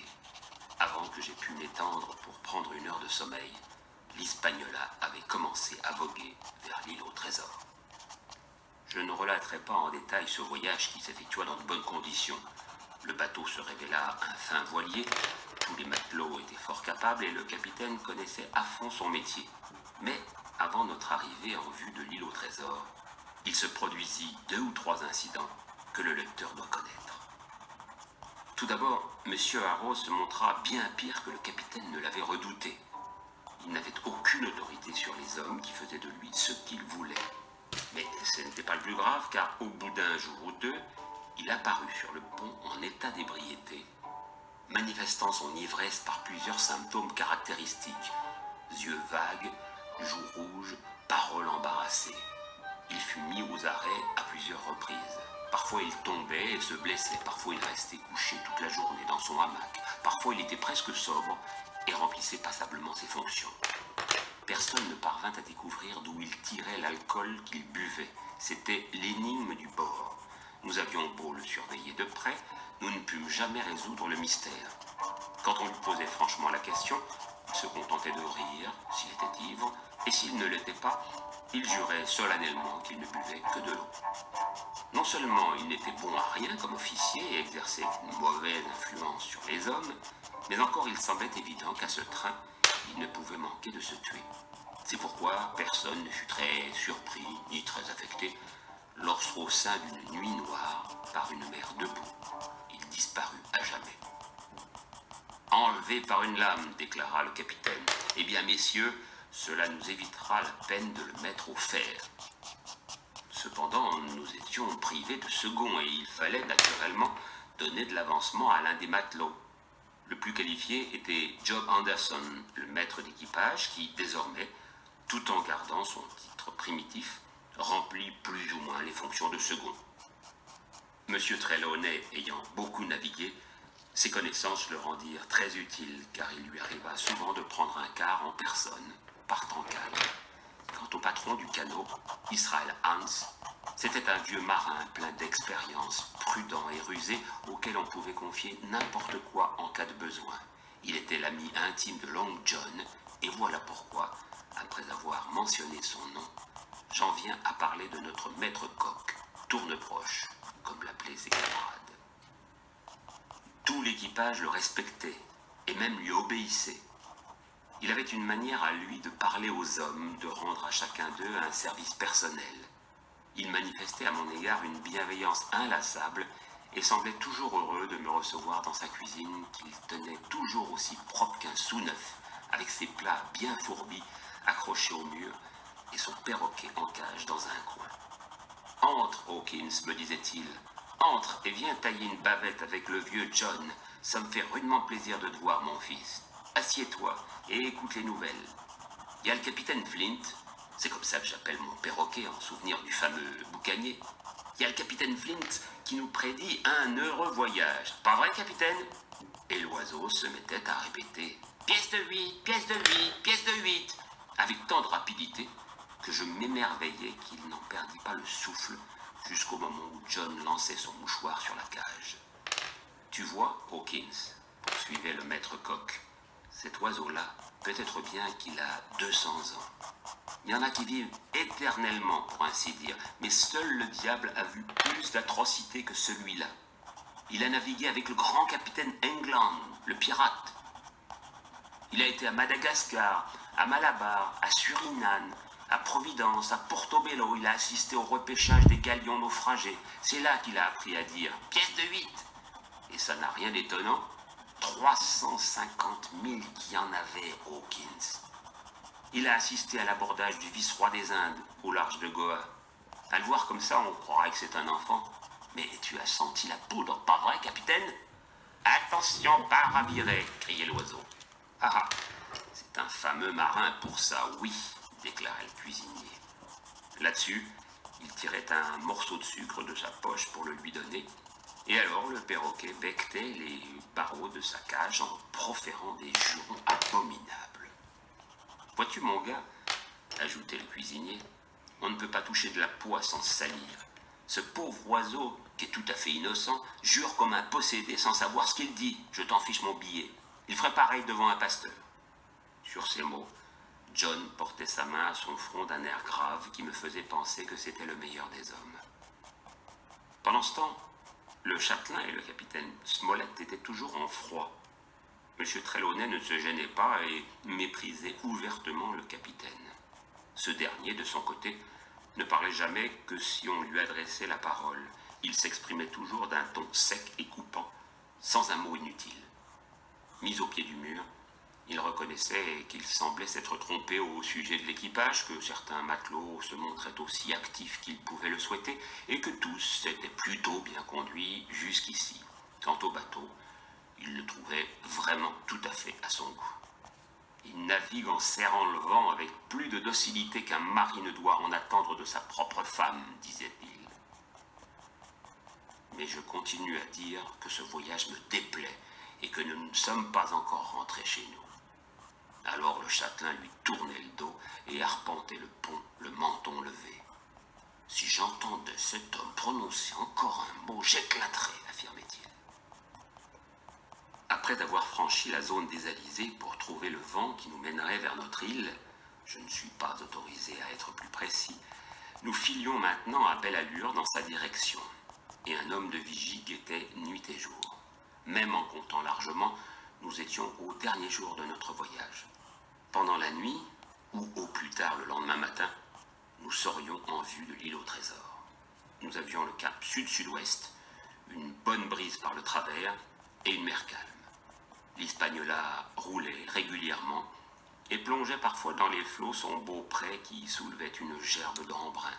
Avant que j'aie pu m'étendre pour prendre 1 heure de sommeil, l'Hispaniola avait commencé à voguer vers l'île au trésor. Je ne relaterai pas en détail ce voyage qui s'effectua dans de bonnes conditions. Le bateau se révéla un fin voilier, tous les matelots étaient fort capables et le capitaine connaissait à fond son métier. Mais avant notre arrivée en vue de l'île au trésor, il se produisit 2 ou 3 incidents que le lecteur doit connaître. Tout d'abord, M. Harrow se montra bien pire que le capitaine ne l'avait redouté. Il n'avait aucune autorité sur les hommes qui faisaient de lui ce qu'il voulait. Mais ce n'était pas le plus grave, car au bout d'1 jour ou 2, il apparut sur le pont en état d'ébriété, manifestant son ivresse par plusieurs symptômes caractéristiques. Yeux vagues, joues rouges, paroles embarrassées. Il fut mis aux arrêts à plusieurs reprises. Parfois il tombait et se blessait, parfois il restait couché toute la journée dans son hamac, parfois il était presque sobre et remplissait passablement ses fonctions. Personne ne parvint à découvrir d'où il tirait l'alcool qu'il buvait. C'était l'énigme du bord. Nous avions beau le surveiller de près, nous ne pûmes jamais résoudre le mystère. Quand on lui posait franchement la question, il se contentait de rire s'il était ivre, et s'il ne l'était pas, il jurait solennellement qu'il ne buvait que de l'eau. Non seulement il n'était bon à rien comme officier et exerçait une mauvaise influence sur les hommes, mais encore il semblait évident qu'à ce train, il ne pouvait manquer de se tuer. C'est pourquoi personne ne fut très surpris ni très affecté lorsqu'au sein d'une nuit noire, par une mer de boue, il disparut à jamais. Enlevé par une lame, déclara le capitaine. Eh bien, messieurs, cela nous évitera la peine de le mettre au fer. Cependant, nous étions privés de second et il fallait naturellement donner de l'avancement à l'un des matelots. Le plus qualifié était Job Anderson, le maître d'équipage qui, désormais, tout en gardant son titre primitif, remplit plus ou moins les fonctions de second. Monsieur Trelawney ayant beaucoup navigué, ses connaissances le rendirent très utile, car il lui arriva souvent de prendre un quart en personne, par calme. Quant au patron du canot, Israel Hans, c'était un vieux marin plein d'expérience, prudent et rusé, auquel on pouvait confier n'importe quoi en cas de besoin. Il était l'ami intime de Long John, et voilà pourquoi, après avoir mentionné son nom, j'en viens à parler de notre maître coq, Tourneproche, comme l'appelaient ses camarades. Tout l'équipage le respectait, et même lui obéissait. Il avait une manière à lui de parler aux hommes, de rendre à chacun d'eux un service personnel. Il manifestait à mon égard une bienveillance inlassable et semblait toujours heureux de me recevoir dans sa cuisine qu'il tenait toujours aussi propre qu'un sous-neuf, avec ses plats bien fourbis, accrochés au mur, et son perroquet en cage dans un coin. « Entre, Hawkins, me disait-il, entre et viens tailler une bavette avec le vieux John. Ça me fait rudement plaisir de te voir, mon fils. Assieds-toi et écoute les nouvelles. Il y a le capitaine Flint, c'est comme ça que j'appelle mon perroquet en souvenir du fameux boucanier. Il y a le capitaine Flint qui nous prédit un heureux voyage. Pas vrai, capitaine ? Et l'oiseau se mettait à répéter « Pièce de 8, pièce de 8, pièce de 8 » avec tant de rapidité que je m'émerveillais qu'il n'en perdit pas le souffle jusqu'au moment où John lançait son mouchoir sur la cage. « Tu vois, Hawkins, poursuivait le maître coq, cet oiseau-là, peut-être bien qu'il a 200 ans. Il y en a qui vivent éternellement, pour ainsi dire, mais seul le diable a vu plus d'atrocités que celui-là. Il a navigué avec le grand capitaine England, le pirate. Il a été à Madagascar, à Malabar, à Suriname, à Providence, à Portobello. Il a assisté au repêchage des galions naufragés. C'est là qu'il a appris à dire « pièce de 8 ». Et ça n'a rien d'étonnant. 350 000 qui en avaient, Hawkins. Il a assisté à l'abordage du vice-roi des Indes, au large de Goa. À le voir comme ça, on croirait que c'est un enfant. Mais tu as senti la poudre, pas vrai, capitaine ? Attention, pas ravirer, criait l'oiseau. Ah, c'est un fameux marin pour ça, oui, déclarait le cuisinier. Là-dessus, il tirait un morceau de sucre de sa poche pour le lui donner, et alors le perroquet becquetait les barreaux de sa cage en proférant des jurons abominables. « Vois-tu, mon gars, ajoutait le cuisinier, on ne peut pas toucher de la poix sans se salir. Ce pauvre oiseau, qui est tout à fait innocent, jure comme un possédé sans savoir ce qu'il dit. Je t'en fiche mon billet. Il ferait pareil devant un pasteur. » Sur ces mots, John portait sa main à son front d'un air grave qui me faisait penser que c'était le meilleur des hommes. Pendant ce temps, le châtelain et le capitaine Smollett étaient toujours en froid. M. Trelawney ne se gênait pas et méprisait ouvertement le capitaine. Ce dernier, de son côté, ne parlait jamais que si on lui adressait la parole. Il s'exprimait toujours d'un ton sec et coupant, sans un mot inutile. Mis au pied du mur, il reconnaissait qu'il semblait s'être trompé au sujet de l'équipage, que certains matelots se montraient aussi actifs qu'ils pouvaient le souhaiter, et que tous s'étaient plutôt bien conduits jusqu'ici. Quant au bateau, il le trouvait vraiment tout à fait à son goût. Il navigue en serrant le vent avec plus de docilité qu'un mari ne doit en attendre de sa propre femme, disait-il. Mais je continue à dire que ce voyage me déplaît et que nous ne sommes pas encore rentrés chez nous. Alors le châtelain lui tournait le dos et arpentait le pont, le menton levé. « Si j'entendais cet homme prononcer encore un mot, j'éclaterais, affirmait-il. Après avoir franchi la zone désalisée pour trouver le vent qui nous mènerait vers notre île, je ne suis pas autorisé à être plus précis, nous filions maintenant à belle allure dans sa direction, et un homme de vigie guettait nuit et jour. Même en comptant largement, nous étions au dernier jour de notre voyage. Pendant la nuit, ou au plus tard le lendemain matin, nous serions en vue de l'île au trésor. Nous avions le cap sud-sud-ouest, une bonne brise par le travers et une mer calme. L'Hispaniola roulait régulièrement et plongeait parfois dans les flots son beau pré qui soulevait une gerbe d'embrun.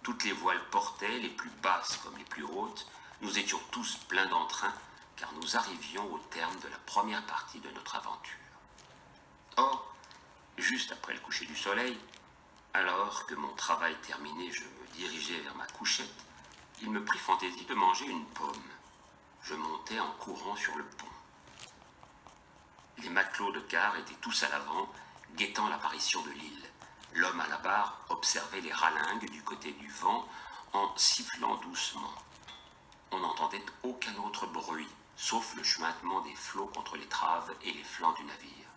Toutes les voiles portaient, les plus basses comme les plus hautes. Nous étions tous pleins d'entrain car nous arrivions au terme de la première partie de notre aventure. Or, juste après le coucher du soleil, alors que mon travail terminé, je me dirigeais vers ma couchette, il me prit fantaisie de manger une pomme. Je montais en courant sur le pont. Les matelots de quart étaient tous à l'avant, guettant l'apparition de l'île. L'homme à la barre observait les ralingues du côté du vent en sifflant doucement. On n'entendait aucun autre bruit, sauf le chuintement des flots contre les traves et les flancs du navire.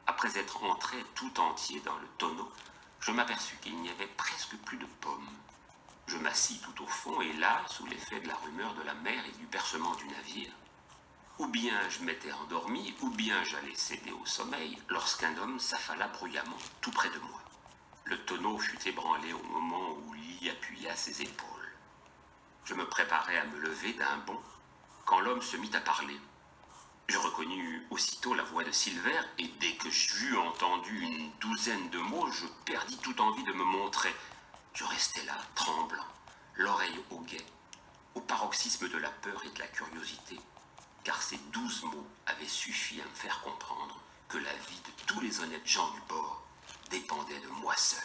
Après être entré tout entier dans le tonneau, je m'aperçus qu'il n'y avait presque plus de pommes. Je m'assis tout au fond et là, sous l'effet de la rumeur de la mer et du bercement du navire, ou bien je m'étais endormi, ou bien j'allais céder au sommeil lorsqu'un homme s'affala bruyamment tout près de moi. Le tonneau fut ébranlé au moment où Lee appuya ses épaules. Je me préparais à me lever d'un bond quand l'homme se mit à parler. Je reconnus aussitôt la voix de Silver et dès que j'eus entendu une douzaine de mots, je perdis toute envie de me montrer. Je restais là, tremblant, l'oreille au guet, au paroxysme de la peur et de la curiosité, car ces 12 mots avaient suffi à me faire comprendre que la vie de tous les honnêtes gens du bord dépendait de moi seul.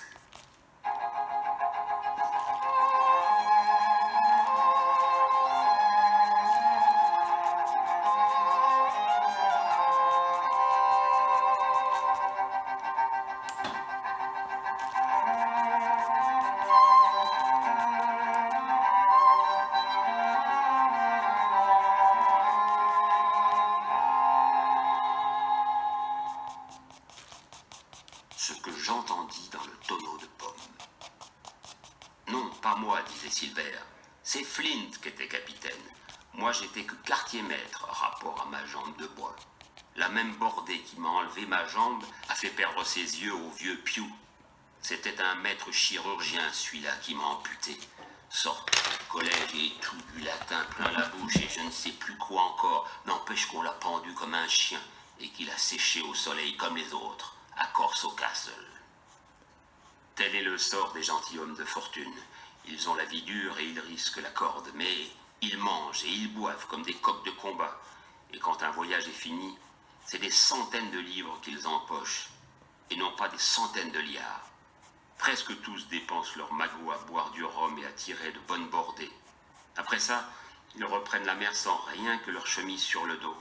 Ce que j'entendis dans le tonneau de pommes. Non, pas moi, disait Silver. C'est Flint qui était capitaine. Moi, j'étais que quartier-maître, rapport à ma jambe de bois. La même bordée qui m'a enlevé ma jambe a fait perdre ses yeux au vieux Pew. C'était un maître chirurgien, celui-là, qui m'a amputé. Sorti du collège et tout du latin plein la bouche et je ne sais plus quoi encore. N'empêche qu'on l'a pendu comme un chien et qu'il a séché au soleil comme les autres, à Corso Castle. Tel est le sort des gentilshommes de fortune. Ils ont la vie dure et ils risquent la corde, mais ils mangent et ils boivent comme des coqs de combat. Et quand un voyage est fini, c'est des centaines de livres qu'ils empochent, et non pas des centaines de liards. Presque tous dépensent leur magot à boire du rhum et à tirer de bonnes bordées. Après ça, ils reprennent la mer sans rien que leur chemise sur le dos.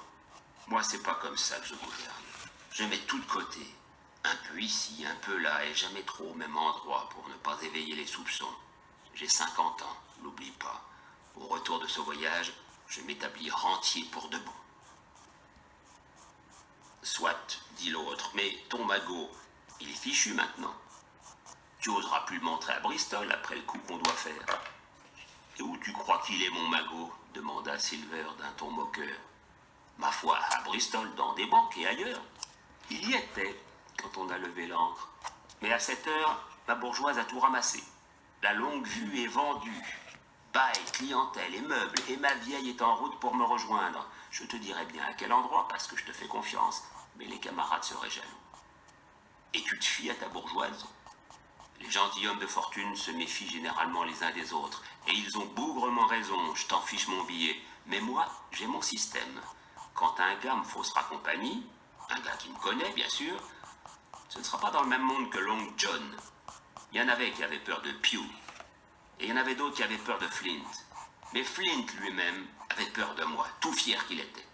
Moi, c'est pas comme ça que je gouverne. Je mets tout de côté. Un peu ici, un peu là, et jamais trop au même endroit pour ne pas éveiller les soupçons. J'ai 50 ans, n'oublie pas. Au retour de ce voyage, je m'établis rentier pour de bon. Soit, dit l'autre, mais ton magot, il est fichu maintenant. Tu oseras plus le montrer à Bristol après le coup qu'on doit faire. Et où tu crois qu'il est, mon magot demanda Silver d'un ton moqueur. Ma foi, à Bristol, dans des banques et ailleurs. Il y était quand on a levé l'ancre. Mais à cette heure, ma bourgeoise a tout ramassé. La longue vue est vendue. Bail, clientèle et meubles, et ma vieille est en route pour me rejoindre. Je te dirai bien à quel endroit, parce que je te fais confiance, mais les camarades seraient jaloux. Et tu te fies à ta bourgeoise ? Les gentilshommes de fortune se méfient généralement les uns des autres, et ils ont bougrement raison, je t'en fiche mon billet. Mais moi, j'ai mon système. Quand un gars me faussera compagnie, un gars qui me connaît, bien sûr, ce ne sera pas dans le même monde que Long John. Il y en avait qui avaient peur de Pew, et il y en avait d'autres qui avaient peur de Flint. Mais Flint lui-même avait peur de moi, tout fier qu'il était.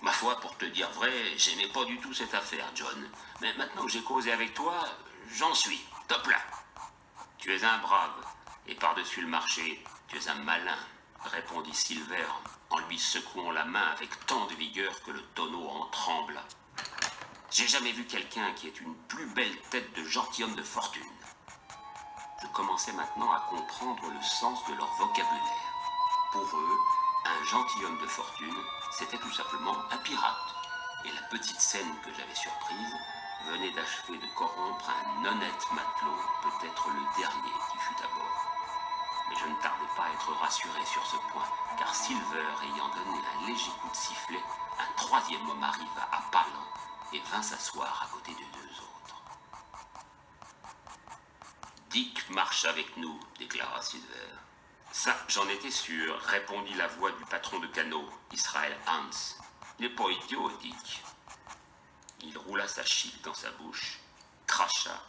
Ma foi, pour te dire vrai, j'aimais pas du tout cette affaire, John. Mais maintenant que j'ai causé avec toi, j'en suis. Top là. Tu es un brave, et par-dessus le marché, tu es un malin, répondit Silver, en lui secouant la main avec tant de vigueur que le tonneau en trembla. J'ai jamais vu quelqu'un qui ait une plus belle tête de gentilhomme de fortune. Je commençais maintenant à comprendre le sens de leur vocabulaire. Pour eux, un gentilhomme de fortune, c'était tout simplement un pirate. Et la petite scène que j'avais surprise venait d'achever de corrompre un honnête matelot, peut-être le dernier qui fut à bord. Mais je ne tardais pas à être rassuré sur ce point, car Silver, ayant donné un léger coup de sifflet, un troisième homme arriva à pas lents et vint s'asseoir à côté de deux autres. Dick marche avec nous, déclara Silver. Ça, j'en étais sûr, répondit la voix du patron de canot, Israel Hans. Il n'est pas idiot, Dick. Il roula sa chique dans sa bouche, cracha,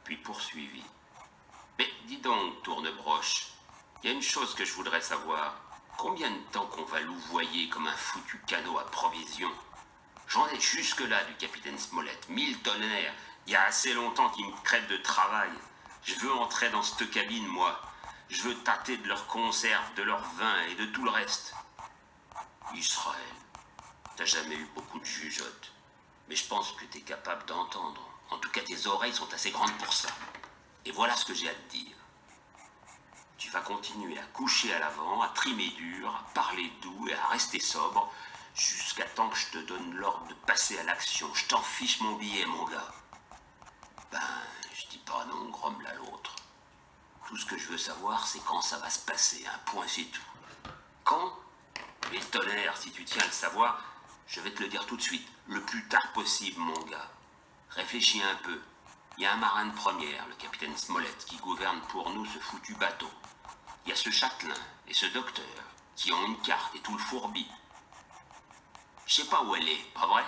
puis poursuivit. Mais dis donc, Tournebroche, il y a une chose que je voudrais savoir. Combien de temps qu'on va louvoyer comme un foutu canot à provisions? J'en ai jusque-là du capitaine Smollett, 1000 tonnerres. Il y a assez longtemps qu'ils me crèvent de travail. Je veux entrer dans cette cabine, moi. Je veux tâter de leurs conserves, de leur vin et de tout le reste. Israël, t'as jamais eu beaucoup de jugeote. Mais je pense que t'es capable d'entendre. En tout cas, tes oreilles sont assez grandes pour ça. Et voilà ce que j'ai à te dire. Tu vas continuer à coucher à l'avant, à trimer dur, à parler doux et à rester sobre, jusqu'à temps que je te donne l'ordre de passer à l'action. Je t'en fiche mon billet, mon gars. Ben, je dis pas non, grommela l'autre. Tout ce que je veux savoir, c'est quand ça va se passer, un point c'est tout. Quand? Mais tonnerre, si tu tiens à le savoir, je vais te le dire tout de suite, le plus tard possible, mon gars. Réfléchis un peu. Il y a un marin de première, le capitaine Smollett, qui gouverne pour nous ce foutu bateau. Il y a ce châtelain et ce docteur, qui ont une carte et tout le fourbi. Je sais pas où elle est, pas vrai?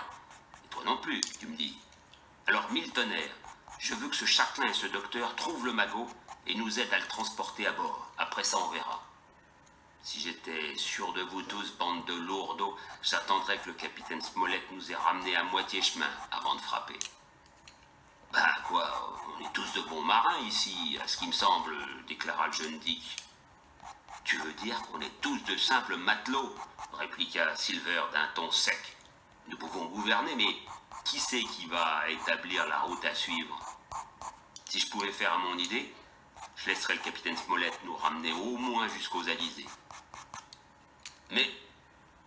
Et toi non plus, tu me dis. Alors, 1000 tonnerres, je veux que ce châtelain et ce docteur trouvent le magot et nous aident à le transporter à bord. Après ça, on verra. Si j'étais sûr de vous tous, bande de lourdeaux, j'attendrais que le capitaine Smollett nous ait ramenés à moitié chemin avant de frapper. Ben quoi, on est tous de bons marins ici, à ce qui me semble, déclara le jeune Dick. Tu veux dire qu'on est tous de simples matelots, répliqua Silver d'un ton sec. Nous pouvons gouverner, mais qui c'est qui va établir la route à suivre? Si je pouvais faire à mon idée, je laisserais le capitaine Smollett nous ramener au moins jusqu'aux Alizés. Mais,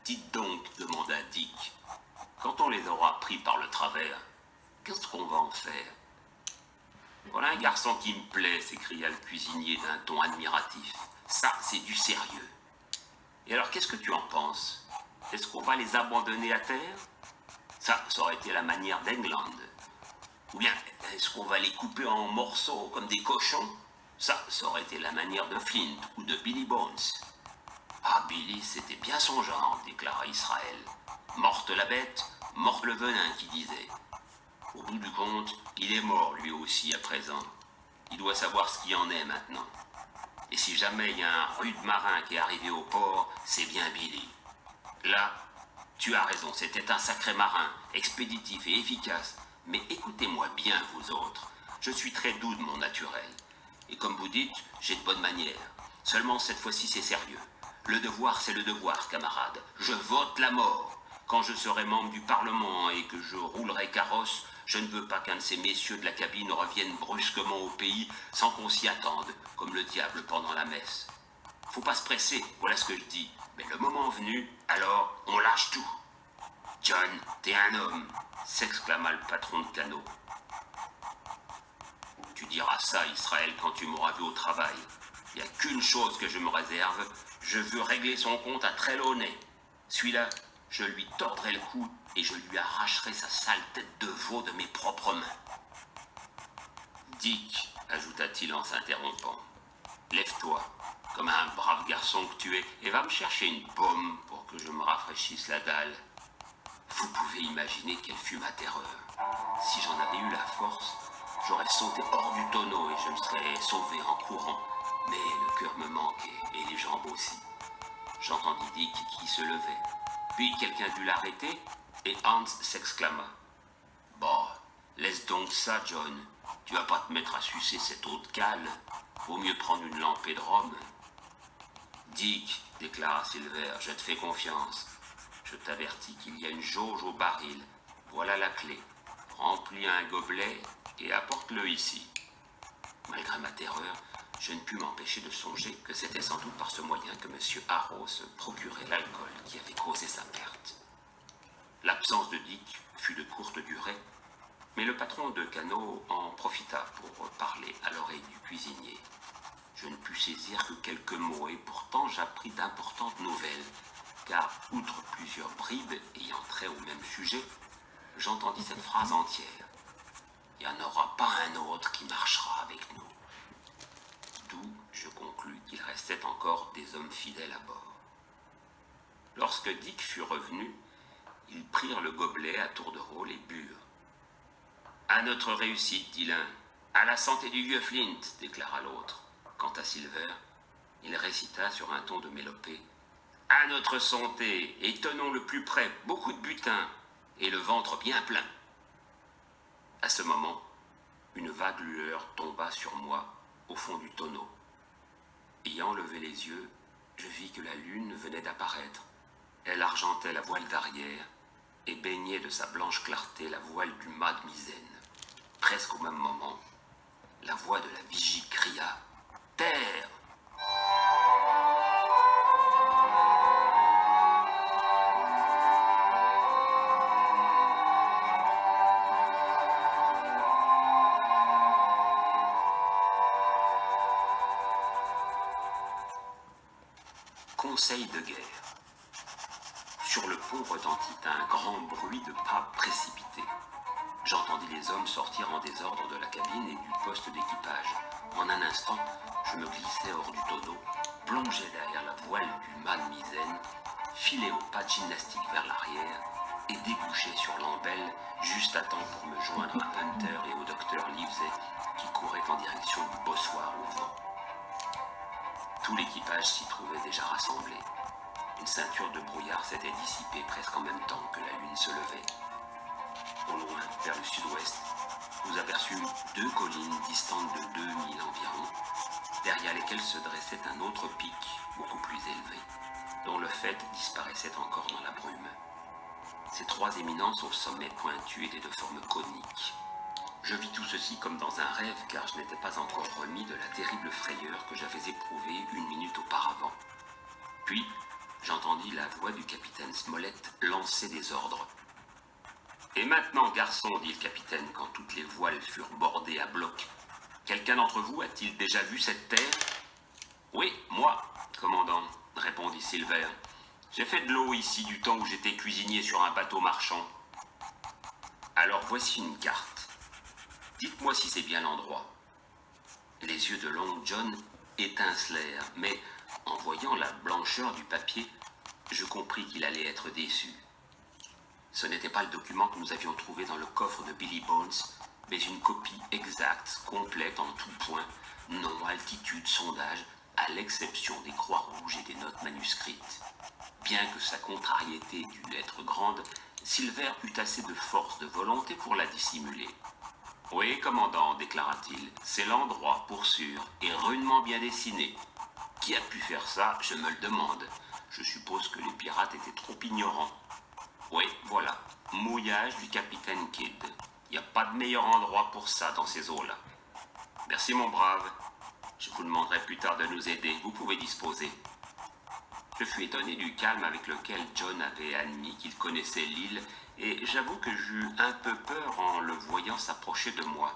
dites donc, demanda Dick, quand on les aura pris par le travers, qu'est-ce qu'on va en faire? Voilà un garçon qui me plaît, s'écria le cuisinier d'un ton admiratif. Ça, c'est du sérieux. Et alors, qu'est-ce que tu en penses? Est-ce qu'on va les abandonner à terre? Ça aurait été la manière d'England. Ou bien, est-ce qu'on va les couper en morceaux comme des cochons? Ça aurait été la manière de Flint ou de Billy Bones. Ah, Billy, c'était bien son genre, déclara Israël. Morte la bête, morte le venin, qui disait. Au bout du compte, il est mort lui aussi à présent. Il doit savoir ce qu'il en est maintenant. Et si jamais il y a un rude marin qui est arrivé au port, c'est bien Billy. Là, tu as raison, c'était un sacré marin, expéditif et efficace. Mais écoutez-moi bien, vous autres. Je suis très doux de mon naturel. Et comme vous dites, j'ai de bonnes manières. Seulement cette fois-ci, c'est sérieux. Le devoir, c'est le devoir, camarades. Je vote la mort. Quand je serai membre du Parlement et que je roulerai carrosse, je ne veux pas qu'un de ces messieurs de la cabine revienne brusquement au pays sans qu'on s'y attende, comme le diable pendant la messe. Faut pas se presser, voilà ce que je dis. Mais le moment venu, alors on lâche tout. John, t'es un homme, s'exclama le patron de canot. Tu diras ça, Israël, quand tu m'auras vu au travail. Il n'y a qu'une chose que je me réserve, je veux régler son compte à très laut nez. Celui-là, je lui tordrai le cou et je lui arracherai sa sale tête de veau de mes propres mains. Dick, ajouta-t-il en s'interrompant, lève-toi, comme un brave garçon que tu es, et va me chercher une pomme pour que je me rafraîchisse la dalle. Vous pouvez imaginer quelle fut ma terreur. Si j'en avais eu la force, j'aurais sauté hors du tonneau et je me serais sauvé en courant. Mais le cœur me manquait et les jambes aussi. J'entendis Dick qui se levait. Puis quelqu'un dut l'arrêter et Hans s'exclama. « Bah, laisse donc ça, John. Tu vas pas te mettre à sucer cette eau de cale. Vaut mieux prendre une lampée de rhum. » « Dick, déclara Silver, je te fais confiance. Je t'avertis qu'il y a une jauge au baril. Voilà la clé. Remplis un gobelet et apporte-le ici. » Malgré ma terreur, je ne pus m'empêcher de songer que c'était sans doute par ce moyen que M. Harrow se procurait l'alcool qui avait causé sa perte. L'absence de Dick fut de courte durée, mais le patron de canot en profita pour parler à l'oreille du cuisinier. Je ne pus saisir que quelques mots et pourtant j'appris d'importantes nouvelles, car outre plusieurs bribes ayant trait au même sujet, j'entendis cette phrase entière. « Il n'y en aura pas un autre qui marchera avec nous. » D'où je conclus qu'il restait encore des hommes fidèles à bord. Lorsque Dick fut revenu, ils prirent le gobelet à tour de rôle et burent. « À notre réussite, dit l'un. « À la santé du vieux Flint, déclara l'autre. Quant à Silver, il récita sur un ton de mélopée. « À notre santé, et tenons le plus près beaucoup de butin, et le ventre bien plein. » À ce moment, une vague lueur tomba sur moi au fond du tonneau. Ayant levé les yeux, je vis que la lune venait d'apparaître. Elle argentait la voile d'arrière et baignait de sa blanche clarté la voile du mât de misaine. Presque au même moment, la voix de la vigie cria « Terre !» Conseil de guerre. Sur le pont retentit un grand bruit de pas précipités. J'entendis les hommes sortir en désordre de la cabine et du poste d'équipage. En un instant, je me glissai hors du tonneau, plongeai derrière la voile du mât de misaine, filai au pas de gymnastique vers l'arrière et débouchai sur l'embelle juste à temps pour me joindre à Hunter et au docteur Livesey qui couraient en direction du bossoir au vent. Tout l'équipage s'y trouvait déjà rassemblé. Une ceinture de brouillard s'était dissipée presque en même temps que la lune se levait. Au loin, vers le sud-ouest, nous aperçûmes deux collines distantes de 2000 environ, derrière lesquelles se dressait un autre pic, beaucoup plus élevé, dont le faîte disparaissait encore dans la brume. Ces trois éminences au sommet pointu étaient de forme conique. Je vis tout ceci comme dans un rêve, car je n'étais pas encore remis de la terrible frayeur que j'avais éprouvée une minute auparavant. Puis, j'entendis la voix du capitaine Smollett lancer des ordres. « Et maintenant, garçon, dit le capitaine quand toutes les voiles furent bordées à bloc, quelqu'un d'entre vous a-t-il déjà vu cette terre ?»« Oui, moi, commandant, répondit Silver. J'ai fait de l'eau ici du temps où j'étais cuisinier sur un bateau marchand. Alors voici une carte. Dites-moi si c'est bien l'endroit. » Les yeux de Long John étincelèrent, mais en voyant la blancheur du papier, je compris qu'il allait être déçu. Ce n'était pas le document que nous avions trouvé dans le coffre de Billy Bones, mais une copie exacte, complète en tout point, nom, altitude, sondage, à l'exception des croix rouges et des notes manuscrites. Bien que sa contrariété dût être grande, Silver eut assez de force de volonté pour la dissimuler. « Oui, commandant, déclara-t-il, c'est l'endroit, pour sûr, et rudement bien dessiné. Qui a pu faire ça, je me le demande. Je suppose que les pirates étaient trop ignorants. Oui, voilà, mouillage du capitaine Kidd. Il n'y a pas de meilleur endroit pour ça dans ces eaux-là. Merci, mon brave. Je vous demanderai plus tard de nous aider. Vous pouvez disposer. » Je fus étonné du calme avec lequel John avait admis qu'il connaissait l'île, et j'avoue que j'eus un peu peur en le voyant s'approcher de moi.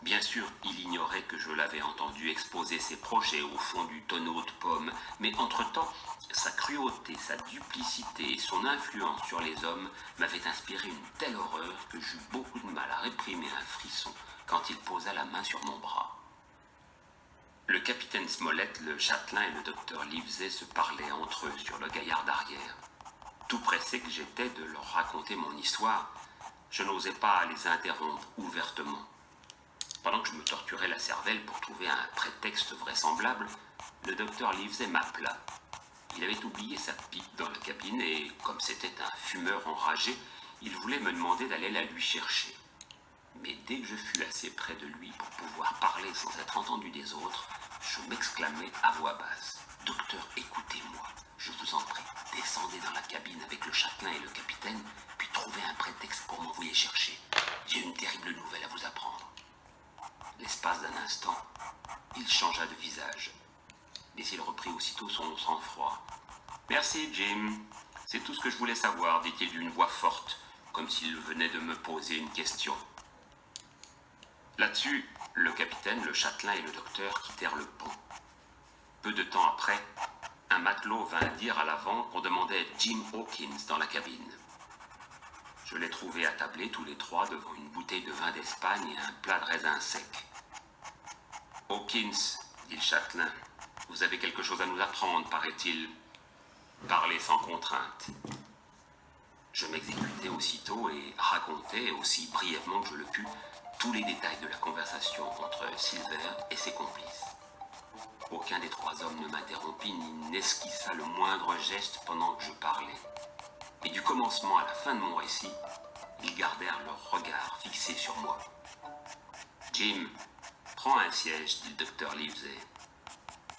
Bien sûr, il ignorait que je l'avais entendu exposer ses projets au fond du tonneau de pommes, mais entre-temps, sa cruauté, sa duplicité et son influence sur les hommes m'avaient inspiré une telle horreur que j'eus beaucoup de mal à réprimer un frisson quand il posa la main sur mon bras. Le capitaine Smollett, le châtelain et le docteur Livesey se parlaient entre eux sur le gaillard d'arrière. Tout pressé que j'étais de leur raconter mon histoire, je n'osais pas les interrompre ouvertement. Pendant que je me torturais la cervelle pour trouver un prétexte vraisemblable, le docteur Livesey m'appela. Il avait oublié sa pipe dans la cabine et, comme c'était un fumeur enragé, Il voulait me demander d'aller la lui chercher. Mais dès que je fus assez près de lui pour pouvoir parler sans être entendu des autres, je m'exclamai à voix basse. « Docteur, écoutez-moi, je vous en prie, descendez dans la cabine avec le châtelain et le capitaine, puis trouvez un prétexte pour m'envoyer chercher. J'ai une terrible nouvelle à vous apprendre. » L'espace d'un instant, il changea de visage. Mais il reprit aussitôt son sang-froid. « Merci, Jim. C'est tout ce que je voulais savoir, dit-il d'une voix forte, comme s'il venait de me poser une question. Là-dessus, le capitaine, le châtelain et le docteur quittèrent le pont. Peu de temps après, un matelot vint dire à l'avant qu'on demandait Jim Hawkins dans la cabine. Je les trouvai attablés tous les trois devant une bouteille de vin d'Espagne et un plat de raisins secs. « Hawkins, dit le châtelain, vous avez quelque chose à nous apprendre, paraît-il. Parlez sans contrainte. » Je m'exécutai aussitôt et racontai, aussi brièvement que je le pus, tous les détails de la conversation entre Silver et ses complices. Aucun des trois hommes ne m'interrompit ni n'esquissa le moindre geste pendant que je parlais. Et du commencement à la fin de mon récit, ils gardèrent leur regard fixé sur moi. « Jim, prends un siège, dit le docteur Livesey. »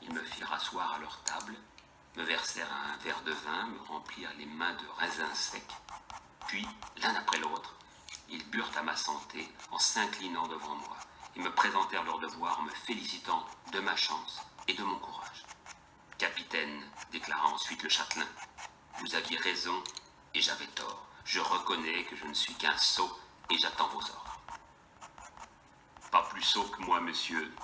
Ils me firent asseoir à leur table, me versèrent un verre de vin, me remplirent les mains de raisins secs, puis, l'un après l'autre, ils burent à ma santé en s'inclinant devant moi et me présentèrent leur devoir en me félicitant de ma chance et de mon courage. « Capitaine, déclara ensuite le châtelain, vous aviez raison et j'avais tort. Je reconnais que je ne suis qu'un sot et j'attends vos ordres. » Pas plus sot que moi, monsieur.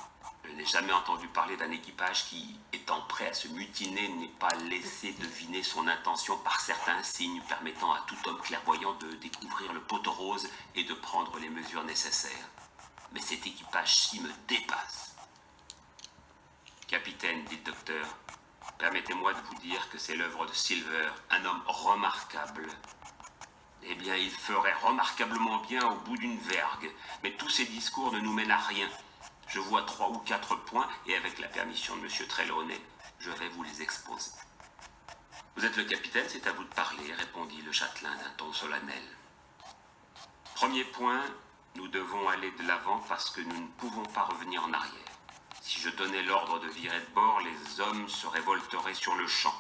Je n'ai jamais entendu parler d'un équipage qui, étant prêt à se mutiner, n'ait pas laissé deviner son intention par certains signes permettant à tout homme clairvoyant de découvrir le poteau rose et de prendre les mesures nécessaires. Mais cet équipage-ci me dépasse. Capitaine, dit le docteur, permettez-moi de vous dire que c'est l'œuvre de Silver, un homme remarquable. Eh bien, il ferait remarquablement bien au bout d'une vergue, mais tous ces discours ne nous mènent à rien. Je vois 3 ou 4 points, et avec la permission de M. Trelawney, je vais vous les exposer. « Vous êtes le capitaine, c'est à vous de parler, » répondit le châtelain d'un ton solennel. « Premier point, nous devons aller de l'avant parce que nous ne pouvons pas revenir en arrière. Si je donnais l'ordre de virer de bord, les hommes se révolteraient sur le champ.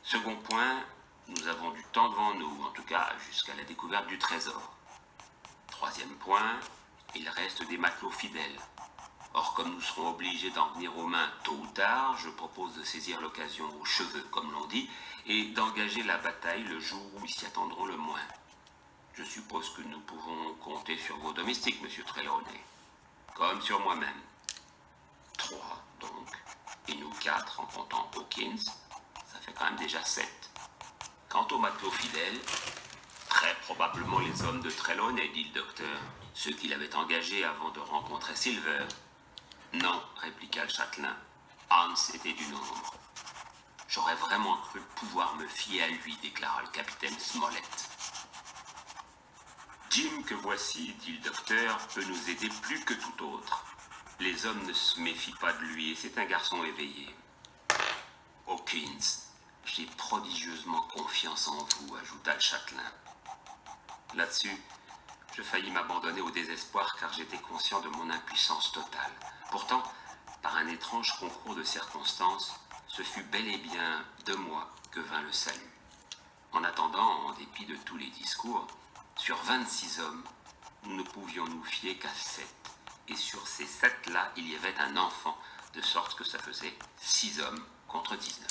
Second point, nous avons du temps devant nous, en tout cas jusqu'à la découverte du trésor. Troisième point, il reste des matelots fidèles. Or, comme nous serons obligés d'en venir aux mains tôt ou tard, je propose de saisir l'occasion aux cheveux, comme l'on dit, et d'engager la bataille le jour où ils s'y attendront le moins. Je suppose que nous pouvons compter sur vos domestiques, monsieur Trelawney, comme sur moi-même. 3, donc, et nous 4 en comptant Hawkins, ça fait quand même déjà 7. Quant aux matelots fidèles, très probablement les hommes de Trelawney, dit le docteur, ceux qu'il avait engagés avant de rencontrer Silver. Non, répliqua le châtelain, Hans était du nombre. J'aurais vraiment cru pouvoir me fier à lui, déclara le capitaine Smollett. Jim que voici, dit le docteur, peut nous aider plus que tout autre. Les hommes ne se méfient pas de lui et c'est un garçon éveillé. Hawkins, j'ai prodigieusement confiance en vous, ajouta le châtelain. Là-dessus, je faillis m'abandonner au désespoir car j'étais conscient de mon impuissance totale. Pourtant, par un étrange concours de circonstances, ce fut bel et bien de moi que vint le salut. En attendant, en dépit de tous les discours, sur 26 hommes, nous ne pouvions nous fier qu'à 7. Et sur ces 7-là, il y avait un enfant, de sorte que ça faisait 6 hommes contre 19.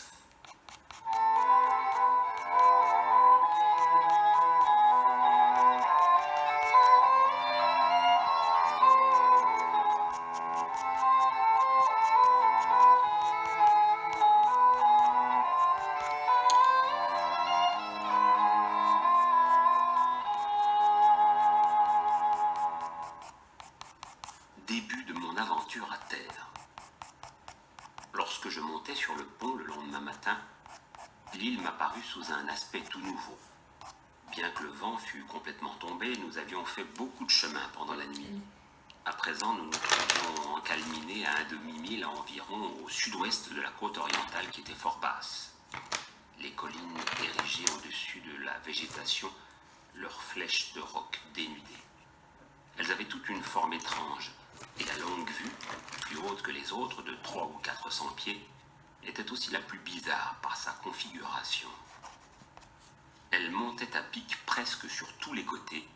Début de mon aventure à terre. Lorsque je montais sur le pont le lendemain matin, l'île m'apparut sous un aspect tout nouveau. Bien que le vent fût complètement tombé, nous avions fait beaucoup de chemin pendant la nuit. À présent, nous nous trouvions encalminés à un demi-mille environ au sud-ouest de la côte orientale qui était fort basse. Les collines érigées au-dessus de la végétation leurs flèches de roc dénudées. Elles avaient toute une forme étrange, et la longue vue, plus haute que les autres de 300 ou 400 pieds, était aussi la plus bizarre par sa configuration. Elle montait à pic presque sur tous les côtés,